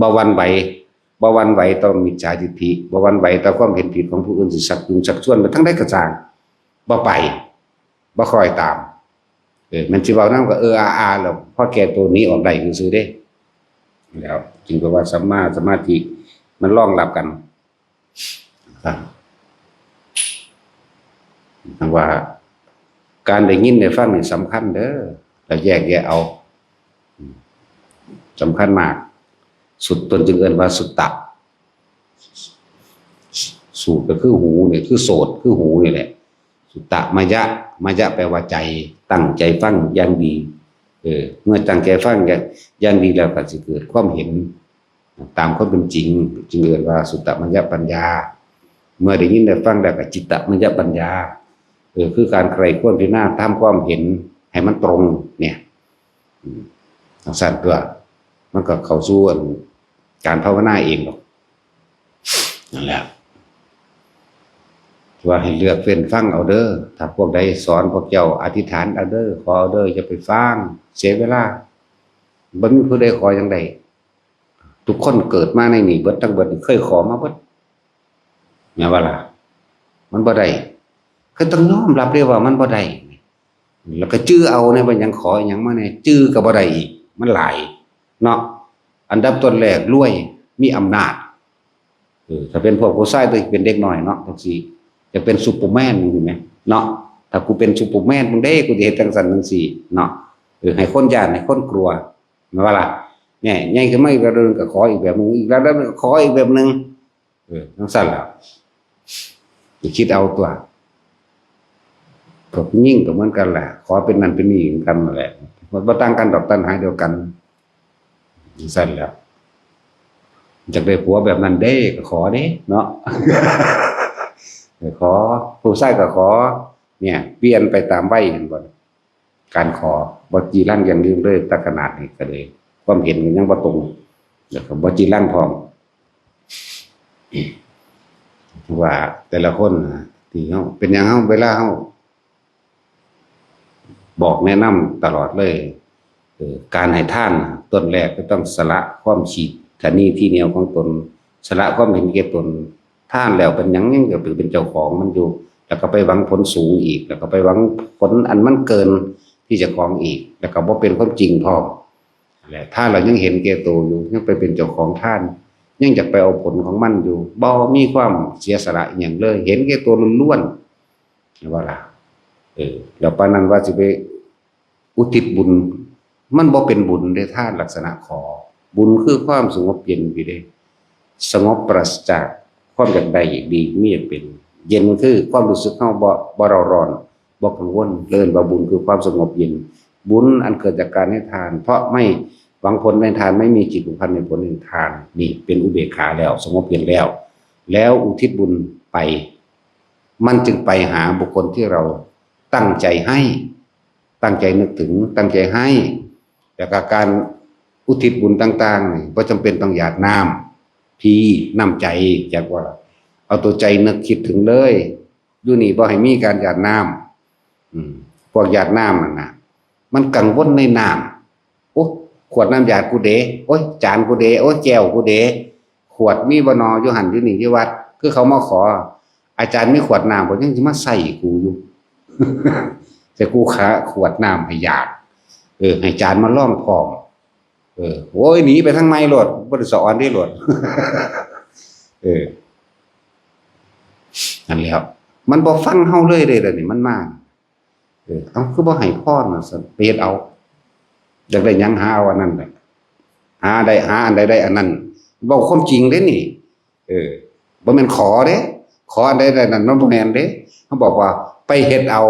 Speaker 1: บ่หวั่นไหวต่อมิจฉาทิฏฐิบ่หวั่นไหวต่อความเห็นผิดของผู้อื่นสิชักจูงชักชวนไปทั้งใดก็ตามบ่ไปบ่คอยตามมันสิเว้านำก็อาแล้วพอแก่ตัวนี้ออกได้ซื่อๆเด้แล้วจึงแปลว่าสัมมาสมาธิมันรองรับกันครับว่าการได้ยินได้ฟังนี่สำคัญเด้อแล้วแยกแยะเอาสำคัญมากสุดตนจึงเอิ้นว่าสุตตะสูตรก็คือหูนี่คือโสตคือหูนี่แหละสุตตะมายะแปลว่าใจตั้งใจฟังอย่างดีเมื่อตั้งใจฟังอย่างดีแล้วก็สิเกิดความเห็นตามความเป็นจริงจึงเรียกว่าสุตตมยปัญญาเมื่อได้ยินได้ฟังแล้วก็จิตตมยปัญญาคือการใคร่ครวญพิจารณาตามความเห็นให้มันตรงเนี่ยสั่นตัวมันก็เข้าสู่การภาวนาเองหรอกนั่นแหละว่าให้เลือกเฟ้นฟังเอาเด้อถ้าพวกใดสอนพวกเจ้าอธิษฐานเอาเด้อขอเอาเด้ออย่าไปฟังเสียเวลาบ่มีผู้ใดขอจังไดทุกคนเกิดมาในนี่เบิดทั้งเบิดเคยขอมาเบิดแม่ว่าล่ะมันบ่ได้ก็ต้องยอมรับเลยว่ามันบ่ได้แล้วก็จื้อเอาในว่าหยังขอหยังมาเนี่ยจื้อก็บ่ได้อีกมันหลายเนาะอันดับต้นแรกรวยมีอำนาจถ้าเป็นพวกผู้ชายตัวเป็นเด็กน้อยเนาะจังซี่จะเป็นซูเปอร์แมนเห็นมั้ยเนาะถ้ากูเป็นซูเปอร์แมนมึงเด้กูสิเฮ็ดจังซั่นจังซี่เนาะให้คนย้านให้คนกลัวแม่ว่าล่ะเนี่ยใหญ่ขึ้นมาอีกระดับนึงก็ขออีกแบบนึงอีกระดับนึงขออีกแบบนึงจังซั่นล่ะคิดเอาตัวก็ยิ่งก็เหมือนกันแหละขอเป็นนั่นเป็นนี่เหมือนกันนั่นแหละมันบ่ต่างกันดอกตัณหาเดียวกันจังซั่นแหละอยากได้ผัวแบบนั้นเด้ก็ขอเด้เนาะ ขอผู้ชายก็ขอเนี่ยเปลี่ยนไปตามวัยเห็นบ่การขอบ่จีรังอย่างลืมเลยตะขนาดนี้ก็เลยความเห็นมันยังบ่ตรงแล้วก็บ่จีรังพร้อมว่าแต่ละคนที่เฮาเป็นหยังเฮาเวลาเฮาบอกแนะนำตลอดเลยการให้ทานต้นแรกก็ต้องสละความฉีดทนีที่เหนียวของตนสละความเห็นแก่ตนทานแล้วเป็นหยังก็เป็นเจ้าของมันอยู่แล้วก็ไปหวังผลสูงอีกแล้วก็ไปหวังผลอันมันเกินที่จะของอีกแล้วก็บ่เป็นความจริงพอแหละถ้าเรายังเห็นแก่ตัวอยู่ยังไปเป็นเจ้าของทานยังจะไปเอาผลของมันอยู่บ่มีความเสียสละอหย่างเลยเห็นแก่ตัวล้วนๆว่าล่ะแล้วปานนั้นว่าสิไปอุทิศบุญมันบ่เป็นบุญในทานลักษณะขอบุญคือความสงบเย็นอยู่เด้สงบปราศจากความอยากได้อยากดีมีอยากเป็นเย็นคือความรู้สึกเฮาบ่เร่าร้อนบ่กังวลเลินว่าบุญคือความสงบเย็นบุญอันเกิดจากการให้ทานเพราะไม่หวังผลในทานไม่มีจิตผูกพันในผลในทานนี่เป็นอุเบกขาแล้วสงบเย็นแล้วอุทิศบุญไปมันจึงไปหาบุคคลที่เราตั้งใจให้ตั้งใจนึกถึงตั้งใจให้แต่การอุทิศบุญต่างๆนี่บ่จำเป็นต้องหยาดน้ำพีน้ำใจจากว่าเอาตัวใจนึกคิดถึงเลยอยู่นี่บ่ให้มีการหยาดน้ำพวกหยาดน้ำน่ะมันกังวลในน้ำโอ้ขวดน้ำหยาดกูเดโอ้ยจานกูเดโอ้ยแก้วกูเดขวดมีบ่นออยู่หั่นอยู่นี่ที่วัดคือเขามาขออาจารย์มีขวดน้ำบ่ยังสิมาใส่กูอยู่ จะกูขาขวดน้ำให้ยากให้จานมาล่องพร้อมโอ้ยหนีไปทางในโลดบ่ได้สอนได้โลด นั่นแหล้วมันบ่ฟังเฮาเลยเด้อนี่มันมาเอ้าคือบ่ให้พรน่ะซั่นไปเฮ็ดเอาอยากได้หยังหาเอาอันนั้นแหละหาอันใดได้อันนั้นเว้าความจริงเด้นี่บ่แม่นขอเด้ขออันใดได้นั่นมันบ่แม่นเด้เขาบอกว่าไปเฮ็ดเอา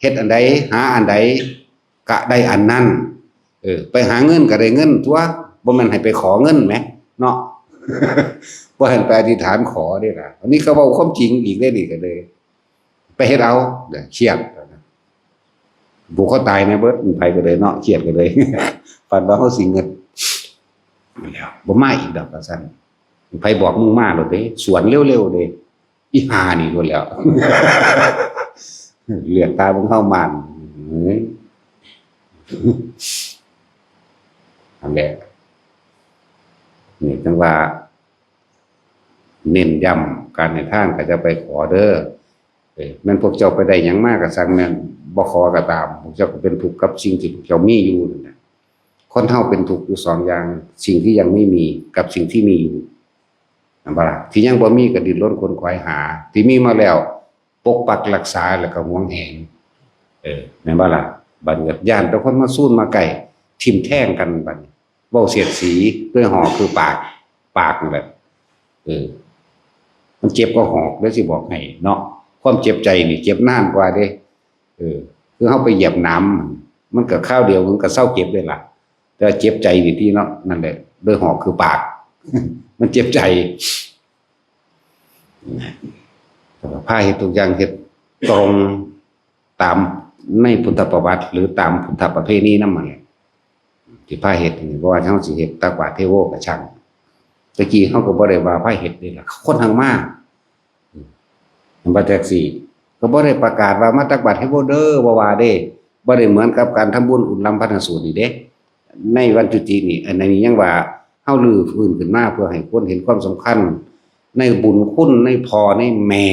Speaker 1: เฮ็ดอันใดหาอันใดก็ได้อันนั้นไปหาเงินก็ได้เงินตัวบ่แม่นให้ไปขอเงินแหมเนาะ บ่ให้ไปอธิษฐานขอเด้ล่ะอันนี้ก็เว้าความจริงอีกได้นี่ก็เลยไปเฮ็ดเอาเครียดบุกเขาตายในเบิดไผก็เลยเนาะเครียดก็เลย ฝันว่าเขาสิเงินแล้วบ่มาอีกดอกว่าซั่นไผบอกมึงมาโลดเด้สวนเร็วๆเด้อีห่านี่โลดแล้ว เลือดตาบ่เข้ามันอันแหละนี่จังว่าเน้นย้ำการให้ทานก็จะไปขอเด้อแม่นพวกเจ้าไปได้หยังมากก็สั่งแม่นบ่ขอก็ตามพวกเจ้าก็เป็นทุกข์กับสิ่งที่พวกเจ้ามีอยู่นั่นน่ะคนเฮาเป็นทุกข์อยู่2อย่างสิ่งที่ยังไม่มีกับสิ่งที่มีอยู่นั่นบ่ล่ะที่ยังบ่มีก็ดิ้นรนขวนขวายหาที่มีมาแล้วปกปักรักษาแล้วก็หวงแหนแม่นบ่ล่ะบัดนี้ย่านแต่คนมาสู้มาไก่ทิ่มแท่งกันบัดนี้เว้าเสียดสีด้วยหอกคือปากนั่นแหละมันเจ็บก็หอกแล้วสิบอกให้เนาะความเจ็บใจนี่เจ็บนานกว่าเด้คือเฮาไปเหยียบน้ำมันก็คราวเดียวมันก็เศร้าเจ็บเลยล่ะแต่เจ็บใจนี่ที่เนาะนั่นแหละด้วยหอกคือปาก มันเจ็บใจพาเฮ็ดทุกอย่างเฮ็ดตรงตามในพุทธประวัติหรือตามพุทธประเพณีนำมันที่พาเฮ็ดนี่บ่ว่าเฮาสิเฮ็ดตักบาตรเทโวก็ช่างตะกี้เฮาก็บ่ได้ว่าพาเฮ็ดนี่ล่ะคนทางมาบัดแท็กซี่ก็บ่ได้ประกาศว่ามาตักบาตรเทโวเด้อบ่ว่าเด้บ่ได้เหมือนกับการทำบุญอุ่นลำพันสูตรนี่เด้ในวันจุตินี่อันนี้ยังว่าเฮาลื้อฟื้นขึ้นมาเพื่อให้คนเห็นความสำคัญในบุญคุณในพ่อในแม่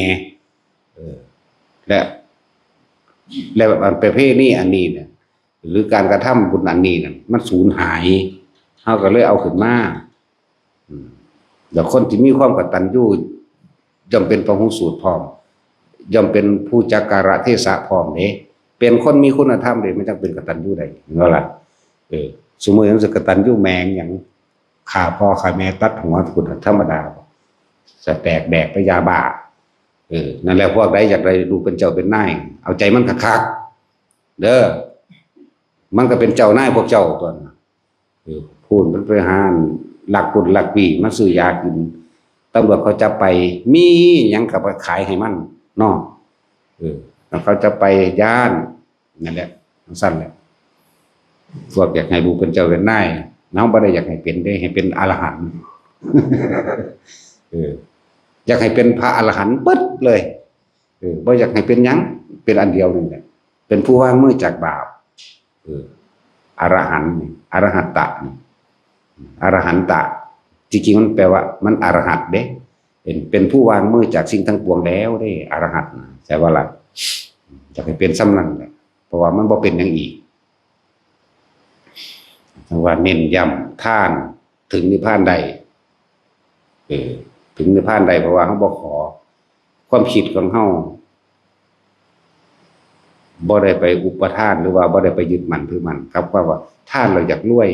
Speaker 1: และประเภทนี้อันนี้เนี่ยหรือการกระทำบุญอันนี้เนี่ยมันสูญหายเฮาก็เลยเอาขึ้นมาแล้วคนที่มีความกตัญญูย่อมเป็นพหูสูตรพร้อมย่อมเป็นผู้จักการะเทศะพร้อมเด้เป็นคนมีคุณธรรมเด้ไม่ต้องเป็นกตัญญูได้เนาะล่ะสมมุติอย่างสิกตัญญูแมงหยังฆ่าพ่อฆ่าแม่ตัดหัวคุณธรรมดาจะแตกแดกไปยาบ้านั่นแหละพวกใดอยากได้ดูเป็นเจ้าเป็นนายเอาใจมันคักๆเด้อมันก็เป็นเจ้านายพวกเจ้าตัวน่ะพูดมันไปหาหลักปุนหลักปีมันซื้อยากินตำรวจเขาจะไปมีหยังก็ไปขายให้มันเนาะแล้วเขาจะไปย่านนั่นแหละสั้นแหละพวกอยากให้ดูเป็นเจ้าเป็นนายน้องบ่ได้อยากให้เป็นได้ให้เป็นอรหันต์ อยากให้เป็นพระอรหันต์ปึ๊ดเลยบ่อยากให้เป็นหยังเป็นอันเดียวนี่แหละเป็นผู้วางมือจากบาปอรหันต์อรหัตตะอรหันตะจริงๆมันแปลว่ามันอรหัตเด้เป็นผู้วางมือจากสิ่งทั้งปวงแล้วเด้อรหัตใช่ว่าล่ะอยากให้เป็นสำนักเพราะว่ามันบ่เป็นอย่างอีกว่าเน้นย้ำท่านถึงนิพพานใดถึงนิพพานใดเพราะว่าเขาบ่ขอความคิดของเขาบ่ได้ไปอุปทานหรือว่าบ่ได้ไปยึดมั่นถือมั่นครับว่าท่านเราอยากรวย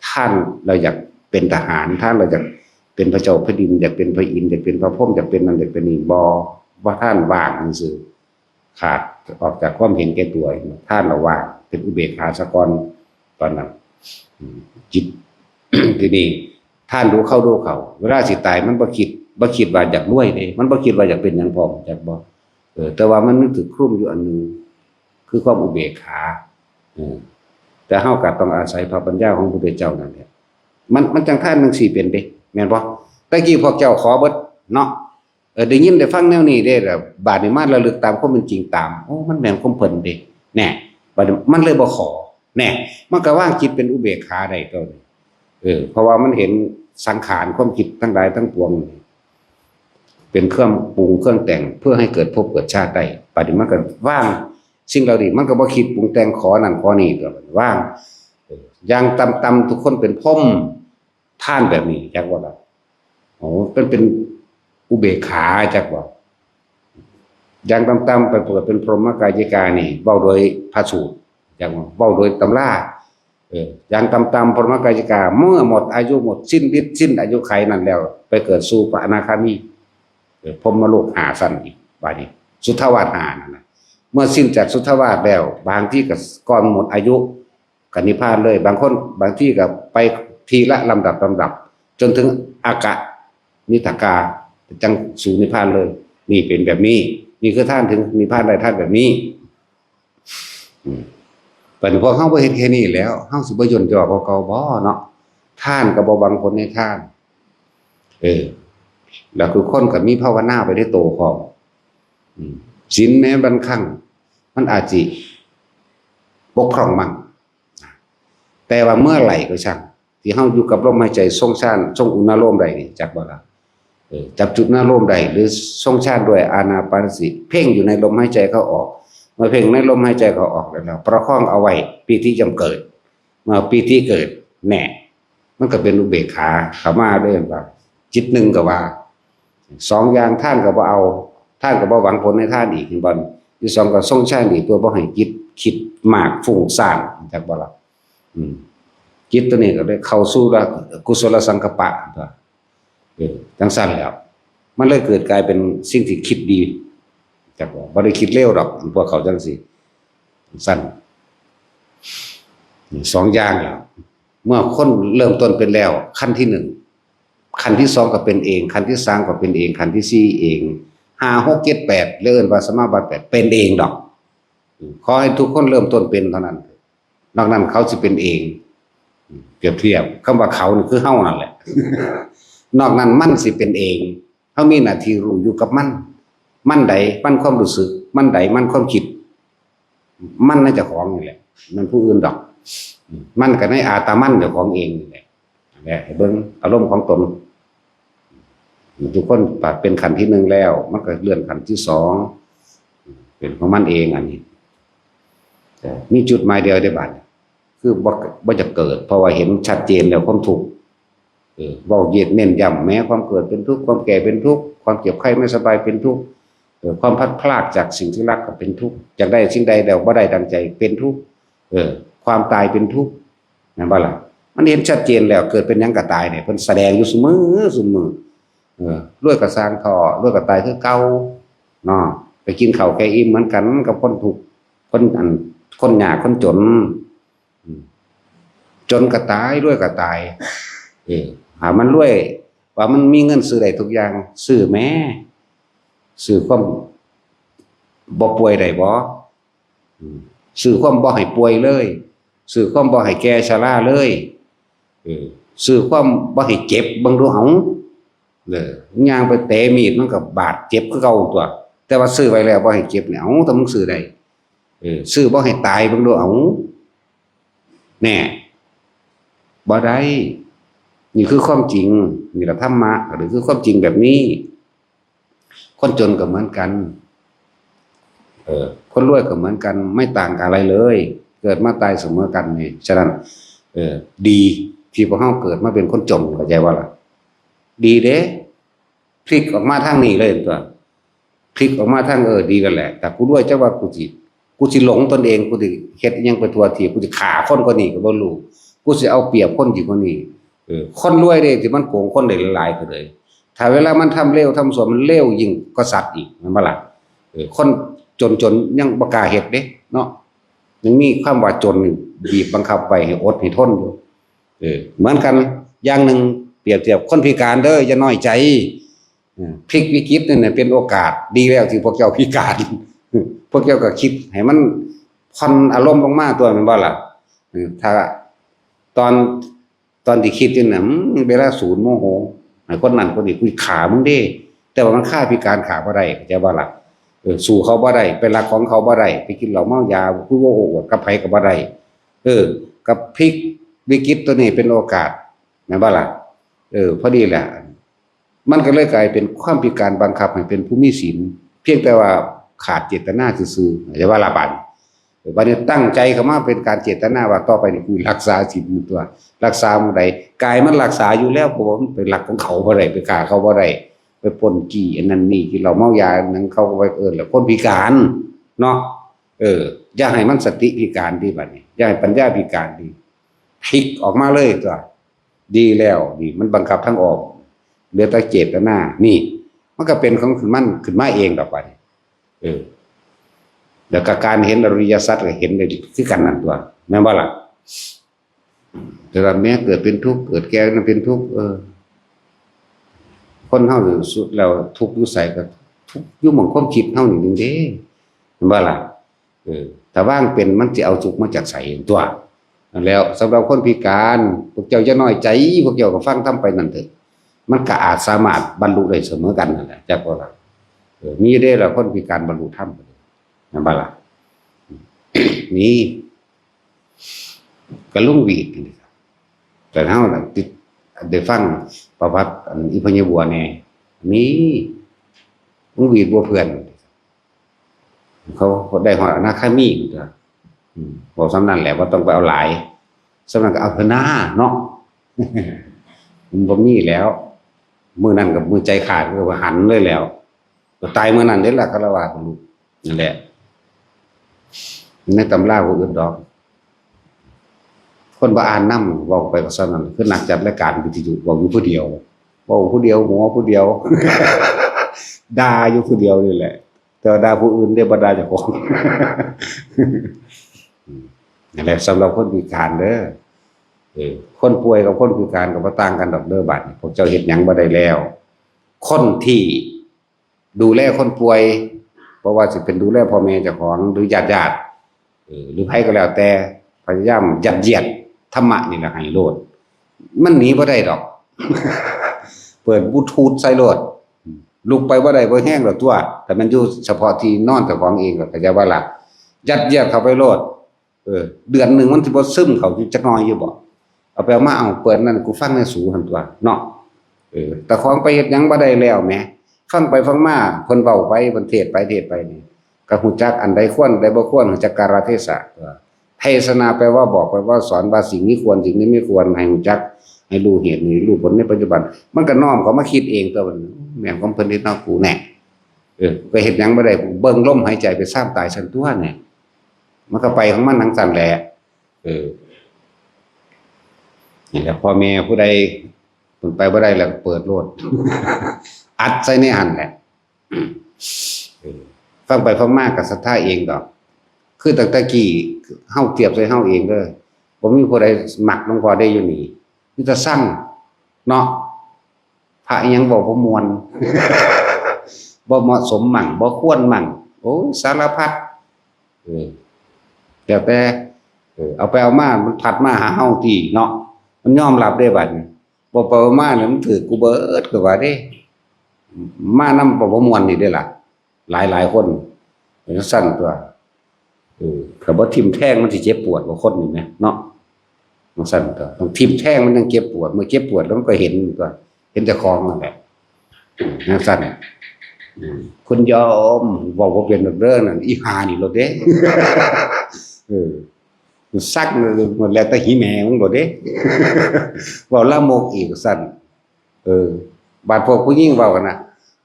Speaker 1: ท่านเราอยากเป็นทหารท่านเราอยากเป็นพระเจ้าแผ่นดินอยากเป็นพระอินทร์อยากเป็นพระพรหมอยากเป็นนั่นอยากเป็นนี่บ่ว่าท่านว่างซื่อขาดออกจากความเห็นแก่ตัวท่านเราว่างเป็นอุเบกขาสะก่อนตอนนั้นจิต ทีนี้ท่านรู้เข้าเวลาสิตายมันบ่คิดว่าอยากรวยเด้มันบ่คิดว่าอยากเป็นหยังพร้อมจักบ่แต่ว่ามันนึกถึงครุ่มอยู่อันนึงคือความอุเบกขาแต่เฮาก็ต้องอาศัยพระปัญญาของพระพุทธเจ้านั่นแหละมันจังท่านจังซี่เป็นเด้แม่นบ่ตะกี้พวกเจ้าขอเบิดเนาะได้ยินได้ฟังแนวนี้เด้ล่ะบาดนี้มาระลึกตามความเป็นจริงตามโอ้มันแม่นความเพิ่นเด้แน่บัดนี้มันเลยบ่ขอแน่มันก็วางจิตเป็นอุเบกขาได้ตัวนี้เพราะว่ามันเห็นสังขารความคิดทั้งหลายทั้งปวงเป็นเครื่องปรุงเครื่องแต่งเพื่อให้เกิดภพเกิดชาติได้ปฏิมาก็ว่าง สิ่งเหล่านี้มันก็บ่คิดปรุงแต่งขอนั่นขอนี่ตัวว่างอย่างต่ำๆทุกคนเป็นพรหมท่านแบบนี้จักว่าล่ะโอ้เป็นอุเบกขาจักว่าอย่างต่ำๆไปเปิดเป็นพรหมกายิกานี่เว้าโดยพระสูตรจักว่าเว้าโดยตำราอย่างต่ำๆพรหมกายิกาเมื่อหมดอายุหมดสิ้นฤทธิ์สิ้นอายุไขนั้นแล้วไปเกิดสู่พระอนาคามีพรหมโลก5สั้นอีกบาดนี้สุทธาวาส5นั่นน่ะเมื่อสิ้นจากสุทธาวาสแล้วบางที่ก็ก่อนหมดอายุก็นิพพานเลยบางคนบางที่ก็ไปทีละลำดับจนถึงอากะนิทกาจังสู่นิพพานเลยนี่เป็นแบบนี้นี่คือท่านถึงนิพพานได้ท่านแบบนี้เป็นพวกเฮาบ่เฮ็ดแค่นี้แล้วเฮาสิบ่ย่นย่อเก่าๆบ่เนาะท่านก็บ่หวังผลในท่านแล้วคือคนก็มีภาวนาไปได้โตพร้อมศีลแม้บางครั้งมันอาจสิบกพร่องมั่งแต่ว่าเมื่อไหร่ก็ช่างที่เฮาอยู่กับลมหายใจทรงฌานทรงอุณโลมใดนี่จักบ่ล่ะจับจุดหน้าลมใดหรือทรงฌานด้วยอานาปานสติเพ่งอยู่ในลมหายใจเข้าออกเมื่อเพ่งในลมหายใจเข้าออกแล้วประคองเอาไว้ปีติจำเกิดเมื่อปีติเกิดแน่มันก็เป็นอุเบกขาเข้ามาด้วยว่าจิตหนึ่งก็ว่าสองอย่างท่านก็บ่เอาท่านก็บ่หวังผลในท่านอีกบ่ที่สองก็ทรงฌานอีกเพื่อบ่ให้จิตคิดมากฟุ้งซ่านจักบ่ล่ะจิตตัวนี้ก็ได้เข้าสู่กุศลสังกัปปะจังสั้นแล้วมันเลยเกิดกลายเป็นสิ่งที่คิดดีจากว่าบ่ได้คิดเลวหรอกพวกเขาจังสิสั้นสองอย่างแล้วเมื่อคนเริ่มต้นเป็นแล้วขั้นที่1ขั้นที่2ก็เป็นเองขั้นที่3ก็เป็นเองขั้นที่4เอง5 6 7 8เริ่มว่าสมาบัติ8เป็นเองดอกขอให้ทุกคนเริ่มต้นเป็นเท่านั้นนอกนั้นเขาสิเป็นเองเปรียบเทียบคำว่าเขานี่คือเฮานั่นแหละนอกนั้นมันสิเป็นเองเฮามีหน้าที่รู้อยู่กับมันใดมันความรู้สึกมันใดมันความคิดมันน่าจะของนี่แหละมันผู้อื่นดอกมันก็ในอาตามันเจ้าของเองนี่แหละให้เบิ่งอารมณ์ของตนทุกคนเป็นขันธ์ที่1แล้วมันก็เลื่อนขันธ์ที่2เป็นของมันเองอันนี้มีจุดหมายเดียวได้บัดคือบ่จะเกิดเพราะว่าเห็นชัดเจนแล้วความทุกข์เว้าเย็นเน้นย้ำแม้ความเกิดเป็นทุกข์ความแก่เป็นทุกข์ความเจ็บไข้ไม่สบายเป็นทุกข์ความพัดพรากจากสิ่งที่รักก็เป็นทุกข์อยากได้สิ่งใดแล้วบ่ได้ดังใจเป็นทุกข์ความตายเป็นทุกข์นั่นบ่ล่ะมันเห็นชัดเจนแล้วเกิดเป็นหยังก็ตายเนี่ยเพิ่นแสดงอยู่เสมอรวยก็สร้างท่อรวยก็ตายคือเก่าเนาะไปกินข้าวแกอิ่มเหมือนกันกับคนทุกข์คนยากคนจนก็ตายรวยก็ตายหามันรวยว่ามันมีเงินซื้อได้ทุกอย่างซื้อแม้ซื้อความบ่ป่วยได้บ่ซื้อความบ่ให้ป่วยเลยซื้อความบ่ให้แก่ชราเลยซื้อความบ่ให้เจ็บเบิ่งดูเอาย่างไปเตะมีดมันก็บาดเจ็บคือเก่าตัวแต่ว่าซื้อไว้แล้วบ่ให้เจ็บเนี่ยเอาแต่มึงซื้อได้ซื้อบ่ให้ตายเบิ่งดูเอาแน่บ่ได้นี่คือความจริงนี่แหละธรรมะหรือคือความจริงแบบนี้คนจนก็เหมือนกันคนรวยก็เหมือนกันไม่ต่างกันอะไรเลยเกิดมาตายเสมอกันนี่ฉะนั้นดีที่พวกเฮาเกิดมาเป็นคนจนเข้าใจว่าล่ะดีเด้พลิกออกมาทางนี้เลยตัวพลิกออกมาทางดีกันแหละแต่กูรวยจักว่ากูสิหลงตนเองกูสิเฮ็ดอิหยังไปทั่วทีกูสิฆ่าคนกว่านี้ก็บ่รู้กูสิเอาเปรียบคนที่กว่านี้คนรวยเด้ที่มันโกงคนได้หลายๆก็เลยถ้าเวลามันทำเลวทำชั่วมันเลวยิ่งกว่าสัตว์อีกแม่นบ่ล่ะคนจนยังบ่กล้าเฮ็ดเด้เนาะยังมีความว่าจนบีบบังคับไว้ให้อดให้ทนอยู่เหมือนกันอย่างหนึ่งเปรียบเทียบคนพิการเด้ออย่าน้อยใจพลิกวิกฤตนั่นน่ะเป็นโอกาสดีแล้วที่พวกเจ้าพิการพวกเจ้าก็คิดให้มันผ่อนอารมณ์ลงมาตัวแม่นบ่ล่ะถ้าตอนที่คิดอยู่น่ะเวลาศูนย์โมโหไอ้คนนั้นคนนี้กูฆ่ามึงเด้แต่ว่ามันฆ่าพิการฆ่าบ่ได้เข้าใจบ่ล่ะสู้เขาบ่ได้ไปรักของเขาบ่ได้ไปกินเหล้าเมายาผู้โอ้อวดกับไผก็บ่ได้กับพลิกวิกฤตตัวนี้เป็นโอกาสแม่นบ่ล่ะพอดีแหละมันก็เลยกลายเป็นความพิการบังคับให้เป็นผู้มีศีลเพียงแต่ว่าขาดเจตนาซื่อๆอย่าว่าละบาด บัดนี้ตั้งใจเข้ามาเป็นการเจตนาว่าต่อไปนี่กูรักษาศีลตัวรักษามื้อใดกายมันรักษาอยู่แล้วเพราะว่ามันเป็นหลักของเขาบ่ได้ไปฆ่าเขาบ่ได้ไปปล้นจี้อันนั้นนี่ที่เราเมายานั้นเขาก็ไปแล้วคนพิการเนาะอย่าให้มันสติพิการที่บัดนี้อย่าให้ปัญญาพิการดีพลิกออกมาเลยตัวดีแล้วดีมันบังคับทั้งออกเหลือแต่เจตนานี่มันก็เป็นของมันขึ้นมาเองดอกบัดนี้แล้วก็การเห็นอริยสัจก็เห็นได้คือกันนั่นตัวแม่นบ่ล่ะแต่ว่าแม้เกิดเป็นทุกข์เกิดแก่นั้นเป็นทุกข์คนเฮาสุดแล้วทุกข์อยู่ไสก็ทุกข์อยู่หม้องความคิดเฮานี่นึงเด้แม่นบ่ล่ะถ้าว่างเป็นมันสิเอาสุขมาจากไสตัวนั่นแล้วสำหรับคนพิการพวกเจ้าอย่าน้อยใจพวกเจ้าก็ฟังทำไปนั่นเถิดมันก็อาจสามารถบรรลุได้เสมอกันนั่นแหละจักว่าล่ะมีเด้ล่ะคนพิการบรรลุธรรมนั่นบ่ล่ะนี่ก็ลุงวีดนี่ครับแต่เฮาน่ะติดได้ฟังประวัติอีพญบัวแน่มีลุงวีดบัวเพื่อนเขาได้ฮอดอนาคามีตัวบอกสำนั้นแหละว่าต้องไปเอาหลายสำนั้นก็เอาเถอะหน้าเนาะมันบ่มีแล้วมื้อนั้นกับมื้อใจขาดก็ว่าหันเลยแล้วก็ตายมื้อนั้นเด้ล่ะก็ละว่าลูกนั่นแหละในตำราบ่อื่นดอกคนบ่อ่านนำเว้าไปก็ซั่นนั่นคือนักจัดรายการวิทยุเว้าอยู่ผู้เดียวเว้าผู้เดียวหัวผู้เดียวด่าอยู่ผู้เดียวนี่แหละแต่ด่าผู้อื่นได้บ่ด่าเจ้าของนั่นแหละสำหรับคนพิการเด้อคนป่วยกับคนพิการก็บ่ต่างกันดอกเด้อบัดนี้พวกเจ้าเฮ็ดหยังบ่ได้แล้วคนที่ดูแลคนป่วยเพราะว่าสิเป็นดูแลพ่อแม่เจ้าของหรือญาติหรือไผก็แล้วแต่พยายามยัดเยียดธรรมะนี่แหละให้โลดมันหนีบ่ได้ดอก เปิดบลูทูธใส่โลดลุกไปบ่ได้บ่แห้งดอกตัวแต่มันอยู่เฉพาะที่นอนเจ้าของเองก็จะว่าล่ะยัดเยียดเข้าไปโลดเดือนนึงมันสิบ่ซึมเข้าอยู่จักหน่อยอยู่บ่เอาไปเอามาเอาเปิดนั่นกูฟังในสูหั่นตัวเนาะแต่ของไปเฮ็ดหยังบ่ได้แล้วแหมฟังไปฟังมาเพิ่นเว้าไปเพิ่นเทศไปนี่ก็ฮู้จักอันใดควรใดบ่ควรรู้จักกาลเทศะเทศนาแปลว่าบอกไปว่าสอนว่าสิ่งนี้ควรสิ่งนี้ไม่ควรให้รู้จักให้รู้เหตุนี่รู้ผลในปัจจุบันมันก็น้อมเข้ามาคิดเองตัวมันแม่นของเพิ่นนี่เนาะกูแน่ก็เฮ็ดหยังบ่ได้เบิ่งลมหายใจไปซ้ำตายซั่นตัวแน่มันก็ไปของมันทั้งสั่นแหละนี่แหละพ่อแม่ผู้ใดเพิ่นไปบ่ได้แล้วเปิดโลด อัดใส่ในหันแหละฟังไปฟังมากกับศรัทธาเองดอกคือตั้งแต่กี้เฮาเทียบใส่เฮาเองเด้อบ่มีผู้ใดมักหลวงพ่อได้อยู่นี่มีแต่สั่งเนาะพระอิหยังบ่ม่วน บ่เหมาะสมมั่งบ่ควรมั่งโอ้สารพัดแต่เอาไปเอามามันผัดมาหาเฮาที่เนาะมันยอมรับได้บัดนี้บ่ไปเอามาแล้วมันถือกูเบิดก็ว่าเด้มานำบ่ม่วนนี่เด้ล่ะหลายคนเป็นสั่นตัวก็บ่ทิ่มแทงมันสิเจ็บปวดกว่าคนนี่แหมเนาะมันสั่นตัวต้องทิ่มแทงมันยังเจ็บปวดเมื่อเจ็บปวดแล้วมันก็เห็นตัวเห็นเจ้าของนั่นแหละนั่นสั่นคุณยอมเว้าบ่เป็นดอกเด้อนั่นอีห่านี่โลดเด้ ซักหมดแล้วแต่หิแม่มึงโลดเด้ เว้าละโมกอีกสั่นบาดพวกผู้หญิงเว้ากันน่ะ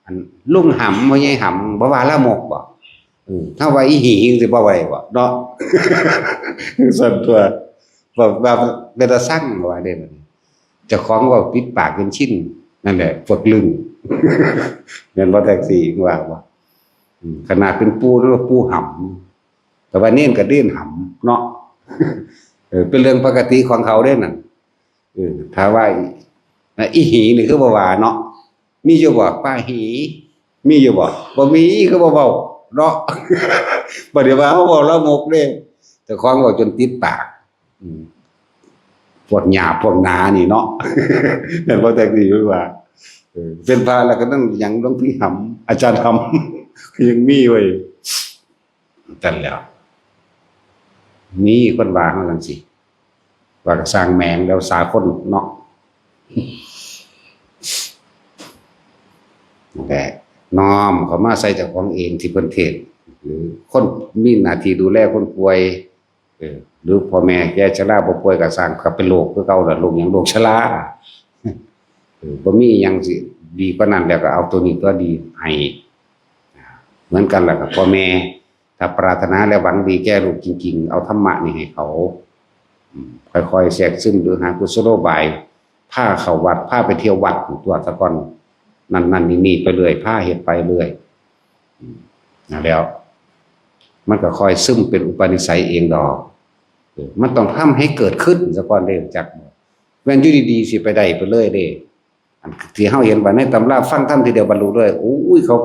Speaker 1: อันลุงหำบ่ใหญ่หำบ่ว่าละโมกบ่ถ้าว่าอีหีสิบ่ไหวบ่เนาะ ส่วนตัวว่าเป็นตาสั่งว่าได้บัดนี้เจ้าของเว้าปิดปากเป็นชิ้นนั่นแหละพวกลึง แม่นบ่แท็กซี่ว่าบ่ขนาดเป็นปูแล้วปูหำแต่ว่าเน้นก็เด่นหำเนาะ เป็นเรื่องปกติของเขาเด้นั่นถ้าว่าอีหีนี่คือบ่ว่าเนาะมีอยู่บ่ป้าหีมีอยู่บ่บ่มีคือบ่เว้าเนาะ บ่ได้ว่าเฮาเว้าละมกเด้แต่ของเว้าจนติดปากพวกหยาบพวกหนานี่เนาะ นั่นบ่แท็กซี่ว่าเป็นพระแล้วก็ต้องหยังหลวงพี่หำอาจารย์หำ ยังมีไว้นั่นแหล้วมีคนว่าเฮาจังซี่ว่าก็สร้างแมงแล้วสาคนเนาะ แต่น้อมเขามาใส่เจ้าของเองที่เพิ่นเทศ หรือคนมีหน้าที่ดูแลคนป่วยหรือพ่อแม่แก่ชราบ่ป่วยก็สร้างก็เป็นโรคคือเก่าล่ะโรคหยังโรคชราบ่มีหยังสิดีกว่านั้นแล้วก็เอาตัวนี้ตัวดีให้เหมือนกันล่ะกับพ่อแม่ถ้าปรารถนาและหวังดีแก่ลูกจริงๆเอาธรรมะนี่ให้เขาค่อยๆแทรกซึมหรือหากุศโลบายพาเข้าวัดพาไปเที่ยววัดตัวซะก่อนนั่นนี่ไปเรื่อยพาเฮ็ดไปเรื่อยแล้วมันก็ค่อยซึมเป็นอุปนิสัยเองดอกมันต้องทำให้เกิดขึ้นซะก่อนเด้จักแม่นอยู่ดีๆสิไปได้ไปเลยเด้ที่เฮาเห็นว่าในตำราฟังธรรมทีเดียวบรรลุเลยโอ้ยเขา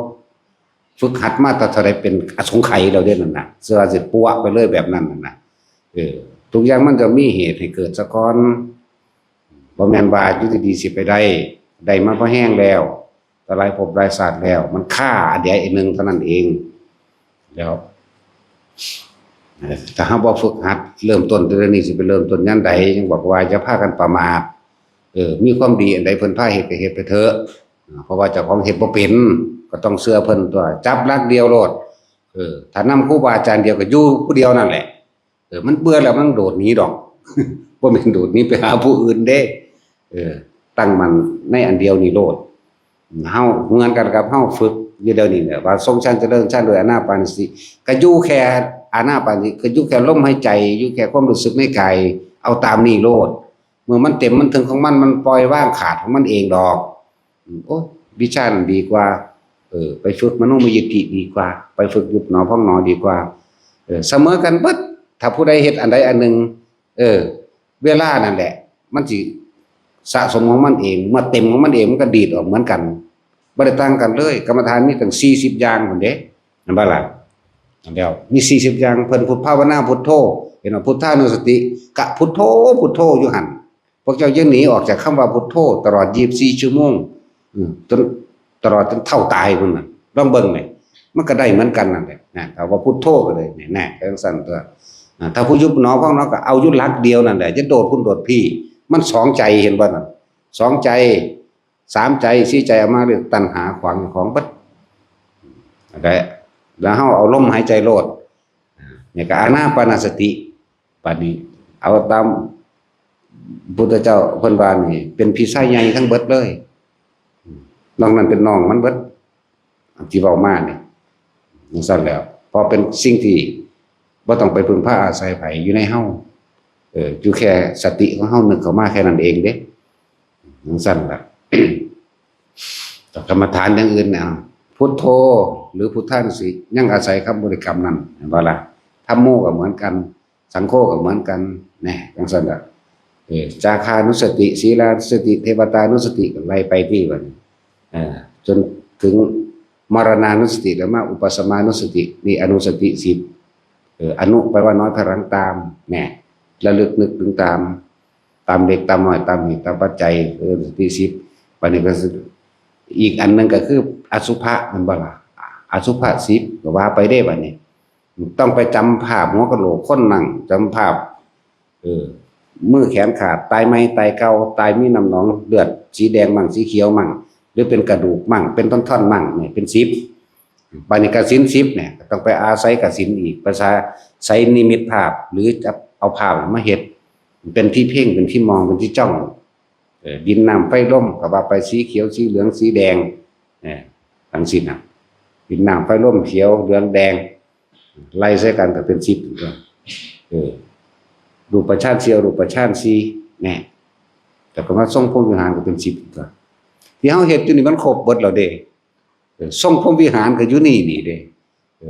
Speaker 1: ฝึกหัดมาแต่เท่าใดเป็นอสงไขยแล้วเด้นั่นน่ะเสื้อสิปัวไปเลยแบบนั้นน่ะทุกอย่างมันจะมีเหตุให้เกิดซะก่อนบ่แม่นว่าอยู่ดีๆสิไปได้มาพอแห้งแล้วแต่หลายภพหลายชาติแล้วมันค่าอันใดอันหนึ่งเท่านั้นเองแล้วถ้าหากว่าฝึกหัดเริ่มต้นเรื่องนี้สิไปเริ่มต้นยันใดยังบอกว่าจะพากันประมาทมีความดีอันใดเพิ่นพาเฮ็ดก็เฮ็ดไปเถอะเพราะว่าเจ้าของเฮ็ดบ่เป็นก็ต้องเชื่อเพิ่นตัวจับลักเดียวโลดถ้านำครูบาอาจารย์เดียวก็อยู่ผู้เดียวนั่นแหละมันเบื่อแล้วมันโดดหนีดอกบ่แม่นโดดหนีไปหาผู้อื่นเด้ตั้งมันในอันเดียวนี่โลดเฮาเหมือนกันกับเฮาฝึกอยู่เดี๋ยวนี้เนี่ยว่าทรงชั้นเจริญชั้นโดยอานาปานสติก็อยู่แค่อานาปานสติก็อยู่แค่ลมหายใจอยู่แค่ความรู้สึกในกายเอาตามนี่โลดเมื่อมันเต็มมันถึงของมันปล่อยว่างขาดของมันเองดอกโอ้วิชานั้นดีกว่าไปฝึกมโนมยิทธิดีกว่าไปฝึกยุบหนอพองหนอดีกว่าเสมอกันเบิดถ้าผู้ใดเฮ็ดอันใดอันหนึ่งเวลานั่นแหละมันสิสะสมของมันเองเมื่อเต็มของมันเองมันก็ดีดออกเหมือนกันบ่ได้ต่างกันเลยกรรมฐานมีตั้ง40อย่างพุ่นเด้นั่นบ่ล่ะแล้วมี40อย่างเพิ่นพุทธภาวนาพุทโธเห็นว่าพุทธานุสติกะพุทโธพุทโธอยู่หั่นพวกเจ้าอย่าหนีออกจากคำว่าพุทโธตลอด24ชั่วโมงจนตลอดจนเท่าตายพุ่นน่ะลองเบิ่งแหมมันก็ได้เหมือนกันนั่นแหละนะถ้าว่าพุทโธก็เลยแน่ๆจังซั่นตัวถ้าผู้ยุบหนอของเนาะก็เอาอยู่หลักเดียวนั่นแหละจะโดดพุ่นโดดพี่มันสองใจเห็นบ่นั่นสองใจสามใจสี่ใจเอามาเรียกตัณหาขวางของเบิดแล้วเฮาเอาลมหายใจโลดเนี่ยก็อานาปานสติบัดนี้เอาตามพุทธเจ้าเพิ่นว่านี่เป็นพี่ชายใหญ่ทั้งเบิดเลยนอกนั้นเป็นน้องมันเบิดที่เว้ามานี่จังซั่นแล้วพอเป็นสิ่งที่บ่ต้องไปพึ่งพาอาศัยไผอยู่ในเฮาอยู่แค่สติของเฮานึกเข้ามาแค่นั้นเองเด้จังซั่นล่ะ กรรมฐานอย่างอื่นเนี่ยพุทโธหรือพุทธานุสติยังอาศัยคำบริกรรมนั่นเห็นบ่ล่ะธัมโมก็เหมือนกันสังโฆก็เหมือนกันแน่จังซั่นล่ะจาคานุสติศีลานุสติเทวตานุสติก็ไล่ไปที่บัดจนถึงมรณานุสติแล้วมาอุปสมานุสตินี่อนุสติ10อนุแปลว่าน้อยพลังตามแน่ระลึกนึกถึงตามเด็กตามน้อยตามเหตุตามปัจจัยสติ10บัดนี้ก็อีกอันนึงก็คืออสุภะมันบ่ล่ะอสุภะ10ก็ว่าไปได้บัดนี้ต้องไปจำภาพหัวกะโหลกคนนั่งจำภาพมือแขนขาดตายไหมตายเก่าตายมีน้ำหนองเลือดสีแดงมั่งสีเขียวมั่งหรือเป็นกระดูกมั่งเป็นท่อนๆมั่งเนี่ยเป็น10บัดนี้กสิณ10เนี่ยต้องไปอาศัยกสิณอีกภาษาใช้นิมิตภาพหรือจะเอาภาพมาเฮ็ดเป็นที่เพ่งเป็นที่มองเป็นที่จ้องดินน้ำไฟลมก็ว่าไปสีเขียวสีเหลืองสีแดงทั้งสิ้นน่ะดินน้ำไฟลมเขียวเหลืองแดงไล่ใส่กันก็เป็น10ตัวรูปฌาน4รูปฌาน4แน่แต่ก็มาทรงพรหมวิหารก็เป็น10ตัวที่เฮาเฮ็ดอยู่นี่มันครบเบิดแล้วเด้ทรงพรหมวิหารก็อยู่นี่เด้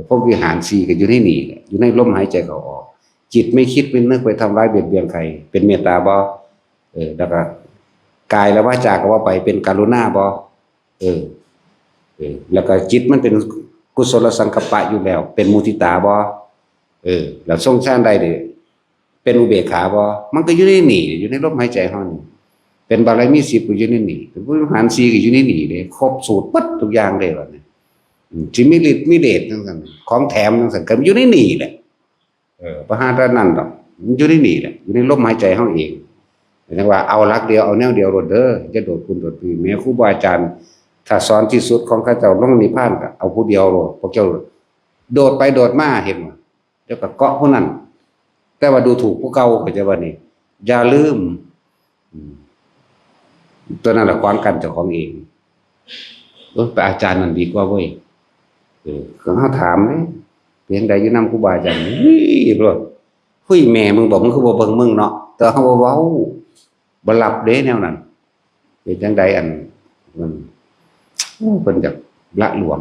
Speaker 1: พรหมวิหาร4ก็อยู่ในนี่แหละอยู่ในลมหายใจเข้าออกจิตไม่คิดไม่นึกไปทำร้ายเบียดเบียนใครเป็นเมตตาบ่แล้วก็กายและวาจาก็ว่าไปเป็นกรุณาบ่แล้วก็จิตมันเป็นกุศลสังกัปปะอยู่แล้วเป็นมุทิตาบ่แล้วทรงฌานใดเด้เป็นอุเบกขาบ่มันก็อยู่ในนี่อยู่ในลมหายใจเฮานี่เป็นบารมี10ก็อยู่ในนี่เป็นพระวิหาร4ก็อยู่ในนี่เด้ครบสูตรปึ๊ดทุกอย่างเด้ว่านี่สิมีฤทธิ์มีเดชจังซั่นของแถมจังซั่นก็อยู่ในนี่แหละบ่หาแต่นั้นดอกมันอยู่ในนี่แหละอยู่ในลมหายใจเฮาเองจังว่าเอาหลักเดียวเอาแนวเดียวโลดเด้ออย่าโดดคุณโดดพี่แม้ครูบาอาจารย์ถ้าสอนที่สุดของข้าเจ้าลงนิพพานก็เอาผู้เดียวโลดพวกเจ้า โดดไปโดดมาเห็นบ่เดี๋ยวก็เกาะผู้นั้นแต่ว่าดูถูกผู้เก่าก็จะว่านี่อย่าลืมตัวนั้นแหละขวางกันเจ้าของเองไปอาจารย์นั่นดีกว่าเว้ยก็เขาถามเลยเพียงใดอยู่นำครูบาอาจารย์รถหุ้ยแม่มึงบอกมึงคือบ่เบิ่งมึงเนาะแต่เขาบ่เว้าบ่หลับเด้แนวนั้นเป็นจังใดอันมันเพิ่นจะละหลวม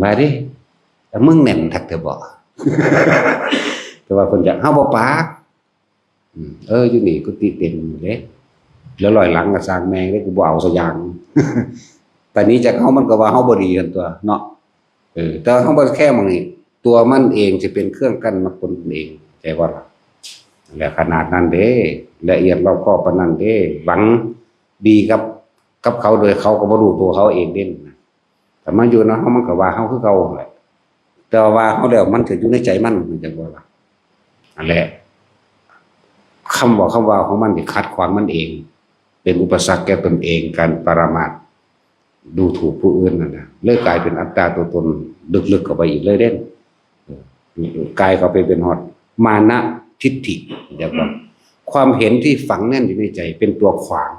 Speaker 1: มาดิแต่มึงแน่นทักเถอะบ่ แต่ว่าเพิ่นจะเฮาบ่ปากอยู่นี่กุฏิเต็มเด้แล้วลอยหลังก็สร้างแม่งเด้กูบ่เอาซะอย่าง แต่นี้จากเฮามันก็ว่าเฮาบ่ดีกันตัวเนาะแต่เฮาบ่แค่มองนี่ตัวมันเองจะเป็นเครื่องกั้นมรรคผลเองใจบ่ล่ะแล้วขนาดนั้นเด้ละเอียดรอบคอบปานนั้นเด้หวังดีกับเขาโดยเขาก็บ่รู้ตัวเขาเองเด่นแต่มาอยู่เนาะเฮามันก็ว่าเฮาคือเก่าแหละแต่ว่าเฮาแล้วมันก็อยู่ในใจมันจังบ่ล่ะนั่นแหละคำบอกคำว่าของมันที่ขัดขวางมันเองเป็นอุปสรรคแก่ตนเองการปรามาสดูถูกผู้อื่นนั่นนะเลยกลายเป็นอัตตาตัวตนลึกๆเข้าไปอีกเลยเด่นกลายเข้าไปเป็นหอดมานะทิฏฐิเดี๋ยวก่อนความเห็นที่ฝังแน่นอยู่ในใจเป็นตัวขวาง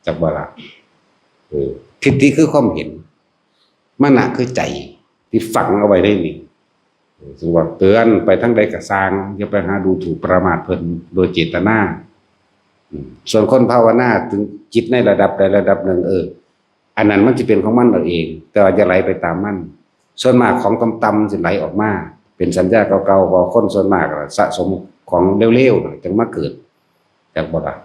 Speaker 1: จากเวลาทิฏฐิคือความเห็นมานะคือใจที่ฝังเอาไว้ได้นี่สมมติเตือนไปทั้งใดกระซางอย่าไปหาดูถูกประมาทเพลินโดยเจตนาส่วนคนภาวนาถึงจิตในระดับใดระดับหนึ่งอันนั้นมันจะเป็นของมันเองแต่ว่าจะไหลไปตามมันส่วนมากของต่ำๆจะไหลออกมาเป็นสัญญาเก่าๆพอคนส่วนมากสะสมของเร็วๆจึงมาเกิดจากบ่ล่ะ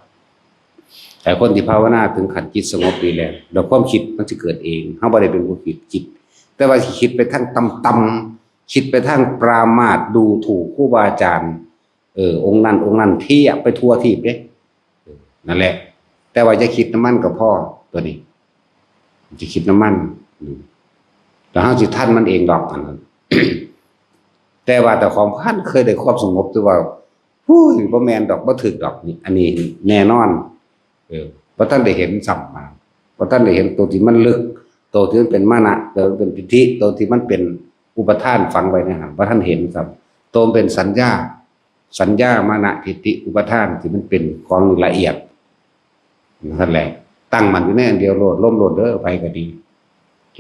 Speaker 1: แต่คนที่ภาวนาถึงขันจิตสงบดีแล้วเราความคิดมันจะเกิดเองเขาไม่ได้เป็นผู้คิดจิตแต่ว่าคิดไปทั้งต่ำๆคิดไปทั้งปรามาสดูถูกครูบาอาจารย์องค์นั้นเที่ยไปทั่วทีบเนี่ยนั่นแหละแต่ว่าจะคิดน้ำมันกับพ่อตัวนี้จะคิดน้ำมันแต่ห้าสิท่านมันเองดอกอันนั้น แต่ว่าแต่ของท่านเคยได้ความสงบตัวว่าผู้บ่แมนดอกบ่ถึกดอกนี่อันนี้แน่นอนเพราะท่านได้เห็นสัมมาเพราะท่านได้เห็นตัวที่มันลึกตัวที่มันเป็นมานะตัวเป็นพิธิตัวที่มันเป็นอุปทานฝังไว้นะครับเพราะท่านเห็นครับตัวเป็นสัญญามานะพิธิอุปทานที่มันเป็นของละเอียดนั่นแหละตั้งมันอยู่ในอันเดียวโลดล้มโลดเด้อไปก็ดี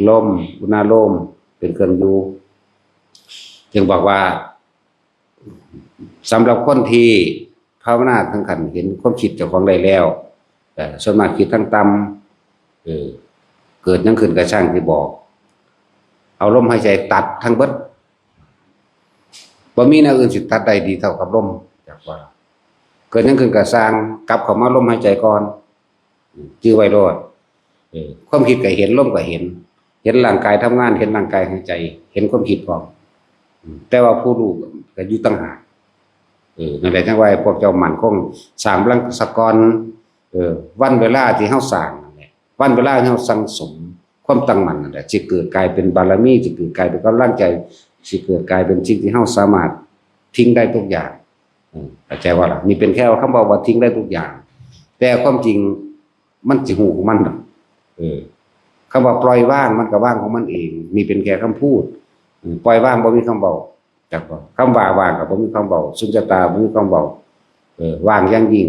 Speaker 1: ล้มอุณาโลมเป็นเครื่องอยู่จึงบอกว่าสำหรับคนที่ภาวนาทั้งขันเห็นความคิดเจ้าของได้แล้วแต่ส่วนมากคิดทั้งต่ำเกิดยังขึ้นกระช่างที่บอกเอาลมหายใจตัดทั้งเบิดบ่มีแนวอื่นสิตัดได้ดีเท่ากับลมจากว่าเกิดยังขึ้นกระช่างกลับเข้ามาลมหายใจก่อนจื้อไว้รอดความคิดก็เห็นลมก็เห็นร่างกายทำงานเห็นร่างกายหายใจเห็นความคิดพร้อมแต่ว่าผู้รู้ก็อยู่ต่างหากนั่นแหละจังว่าพวกเจ้าหมั่นคงสร้างลังสกรวันเวลาที่เฮาสร้างนั่นแหละวันเวลาที่เฮาสั่งสมความตั้งมั่นนั่นแหละสิเกิดกลายเป็นบารมีสิเกิดกลายเป็นกำลังใจสิเกิดกลายเป็นสิ่งที่เฮาสามารถทิ้งได้ทุกอย่างเข้าใจว่าล่ะนี่เป็นแค่คำว่าทิ้งได้ทุกอย่างแต่ความจริงมันสิหูของมันคำว่าปล่อยว่างมันก็ว่างของมันเองนี่เป็นแค่คำพูดปล่อยว่างบ่มีคำเบาจักบ่คำว่าว่างก็บ่มีคำเบาสุญญตาบ่มีคำเบาว่างอย่างยิ่ง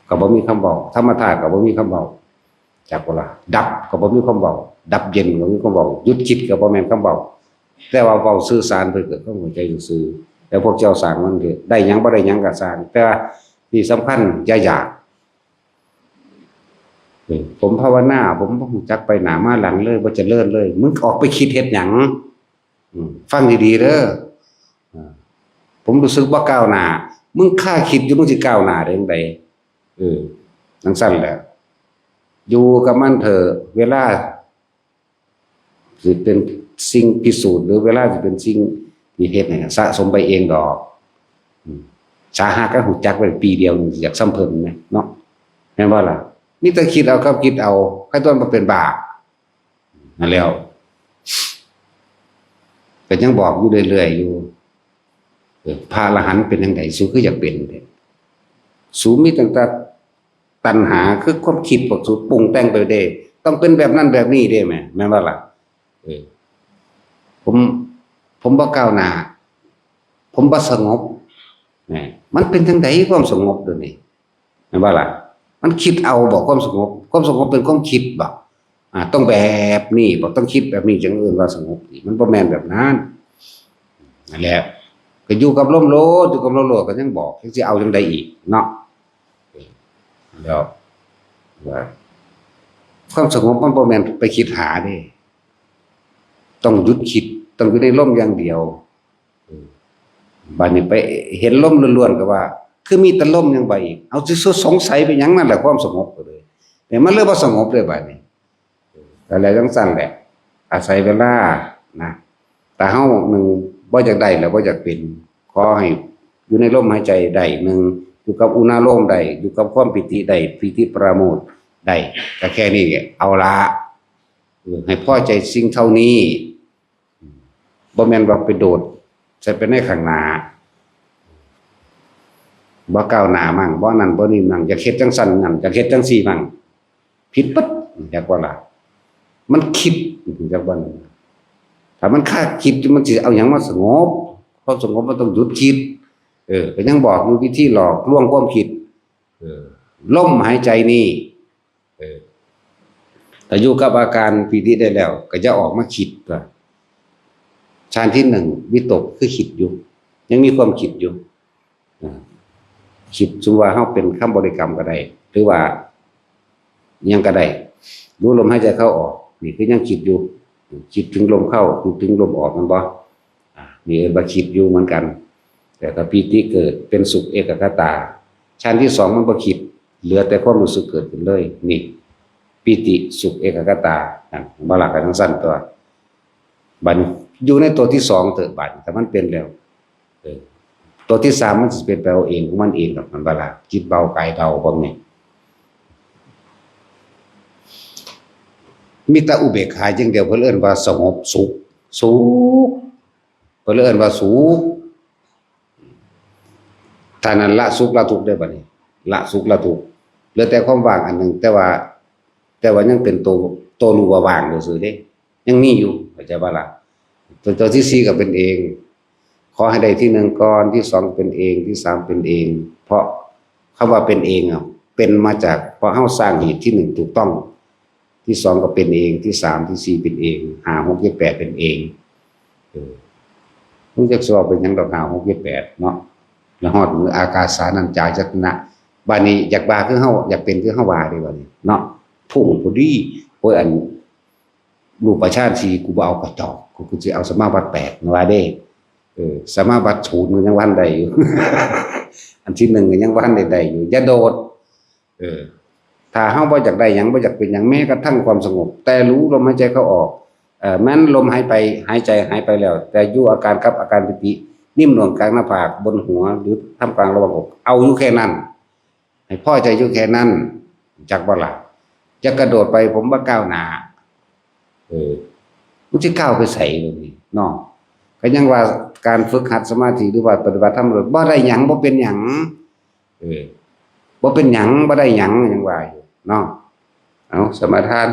Speaker 1: ก็บ่มีคำเบาธรรมธาตุก็บ่มีคำเบาจักบ่ล่ะดับก็บ่มีคำเบาดับเย็นก็บ่มีคำเบาหยุดคิดก็บ่แม่นคำเบาแต่ว่าเว้าสื่อสารเพื่อเกิดความเข้าใจซื่อแต่พวกเจ้าสร้างมันคือได้หยังบ่ได้หยังก็สร้างแต่ที่สำคัญอย่าอยากผมภาวนาผมบ่รู้จักไปหน้ามาหลังเลยบ่เจริญเลยมึงออกไปคิดเฮ็ดหยังฟังดีๆเด้อผมรู้สึกว่าก้าวหน้ามึงค่าคิดอยู่มึงสิก้าวหน้าได้จังไดจังซั่นแหละอยู่กับมันเถอะเวลาสิเป็นสิ่งพิสูจน์หรือเวลาสิเป็นสิ่งที่เฮ็ดให้สะสมไปเองดอกสาหะก็รู้จักไว้ปีเดียวอยากซ้ำเพิ่นแม่เนาะแม่นบ่ล่ะนี่แต่คิดเอาครับคิดเอาใครต้นมาเป็นบาปนั่นแล้วก็ยังบอกอยู่เรื่อยๆอยู่พระอรหันต์เป็นยังไงสูคืออยากเป็นสูมีตั้งแต่ตัณหาคือความคิดพวกสูปรุงแต่งไปเด้ต้องเป็นแบบนั้นแบบนี้เด้แม่นว่าล่ะผม ผมบ่ก้าวหน้าผมบ่สงบนี่มันเป็นจังไดความสงบเดี๋ยวนี้แม่นบ่ล่ะมันคิดเอาบอกความสงบเป็นความคิดบ่ต้องแบบนี้บ่ต้องคิดแบบนี้จังเอิ้นว่าสงบนี่มันบ่แม่นแบบนั้นนั่นแหละก็อยู่กับลมโลดอยู่กับลมโลดก็ยังบอกจังสิเอาจังไดอีกเนาะแล้วว่าความสงบมันบ่แม่นไปคิดหาเด้ต้องหยุดคิดต้องอยู่ในลมอย่างเดียวบัดนี้ไปเห็นลมล้วนๆก็ว่าคือมีแต่ลมยังบ่อีกเอาสิสงสัยไปหยังนั่นแหละความสงบก็เลยแต่มันเลยบ่สงบเลยบัดนี้ก็เลยต้องสั่นแหละอาศัยเวลานะแต่เฮาหนึ่งบ่อยากได้แล้วบ่อยากเป็นขอให้อยู่ในลมหายใจได้หนึ่งอยู่กับอุณาโลมได้อยู่กับความปิติได้ปิติปราโมทย์ได้ก็แค่นี้เอาละให้พอใจสิ่งเท่านี้บ่แม่นว่าไปโดดใส่ไปในข้างหน้าบ่ก้าวหน้ามั่งบ่นั่นบ่นี่มั่งอยากเฮ็ดจังซั่นนั่นอยากเฮ็ดจังซี่มั่งผิดปึ๊ดจักว่าล่ะมันคิดจักว่าถ้ามันคาดคิดมันสิเอาหยังมาสงบความสงบมันต้องหยุดคิดก็ยังบอกอยู่วิธีหลอกลวงความคิดลมหายใจนี่ถ้าอยู่กับอาการปีติได้แล้วก็จะออกมาคิดว่าฌานที่หนึ่งวิตกคือคิดอยู่ยังมีความคิดอยู่คิดสมมุติว่าเฮาเป็นคำบริกรรมก็ได้หรือว่ายังก็ได้รู้ลมหายใจเข้าออกนี่คือยังคิดอยู่คิดถึงลมเข้าคิดถึงลมออกมันบ่นี่เอิ้นว่าคิดอยู่เหมือนกันแต่ถ้าปีติเกิดเป็นสุขเอกคตาฌานที่สองมันบ่คิดเหลือแต่ความรู้สึกเกิดขึ้นเลยนี่ปีติสุขเอกคตาบ่ล่ะก็จังซั่นตัวบัดอยู่ในตัวที่สองเถิดบัดแต่มันเป็นแล้วตัวที่สามมันสิเป็นไปเอาเองของมันเองหรอกมันบ่ล่ะจิตเบากายเบาพวกนี้มีแต่อุเบกขาอย่างเดียวเพิ่นเอิ้นว่าสงบสุขเพิ่นเอิ้นว่าสุขถ้านั้นละสุขละทุกข์ได้บัดนี้ละสุขละทุกข์เหลือแต่ความว่างอันหนึงแต่ว่ายังเป็นตัวรู้ว่าว่างอยู่ซื่อเด้ยังมีอยู่เข้าใจบ่ล่ะตัวที่สี่ก็เป็นเองขอให้ได้ที่หนึ่งก่อนที่สองเป็นเองที่สามเป็นเองเพราะคำว่าเป็นเองเป็นมาจากเพราะเฮาสร้างเหตุที่หนึ่งถูกต้องที่สองก็เป็นเองที่สามที่สี่เป็นเองห้าหกเจ็ดแปดเป็นเองรู้จักสอบเป็นหยังดอกห้าหกเจ็ดแปดเนาะแล้วฮอดมืออากาสานัญจายตนะบัดนี้อยากบาคือเฮาอยากเป็นคือเฮาว่าได้บัดนี้เนาะพุ่งพอดีโอ้ยอันรูปฌานสี่กูบ่เอากระจอกกูสิเอาสมาบัติ8ว่าเด้สมาบัติ0มันยังวันใดอยู่ อันที่1ก็ยังวันใดอยู่อย่าโดดถ้าเฮาบ่อยากได้หยังบ่อยากเป็นหยังแม้กระทั่งความสงบแต่รู้ลมหายใจเข้าออกแม้นลมหายใจหายไปแล้วแต่อยู่อาการกับอาการปิตินิ่มหน่วงกลางหน้าผากบนหัวหรือท่ามกลางระหว่างอกเอาอยู่แค่นั้นให้พอใจอยู่แค่นั้นจักบ่ล่ะจะกระโดดไปผมบ่ก้าวหน้ามันสิก้าวไปไสเลยนี่เนาะก็ยังว่าการฝึกหัดสมาธิหรือว่าปฏิบัติธรรมบ่ได้หยังบ่เป็นหยังบ่เป็นหยังบ่ได้หยังยังว่าอยู่เนาะเอาสมาทาน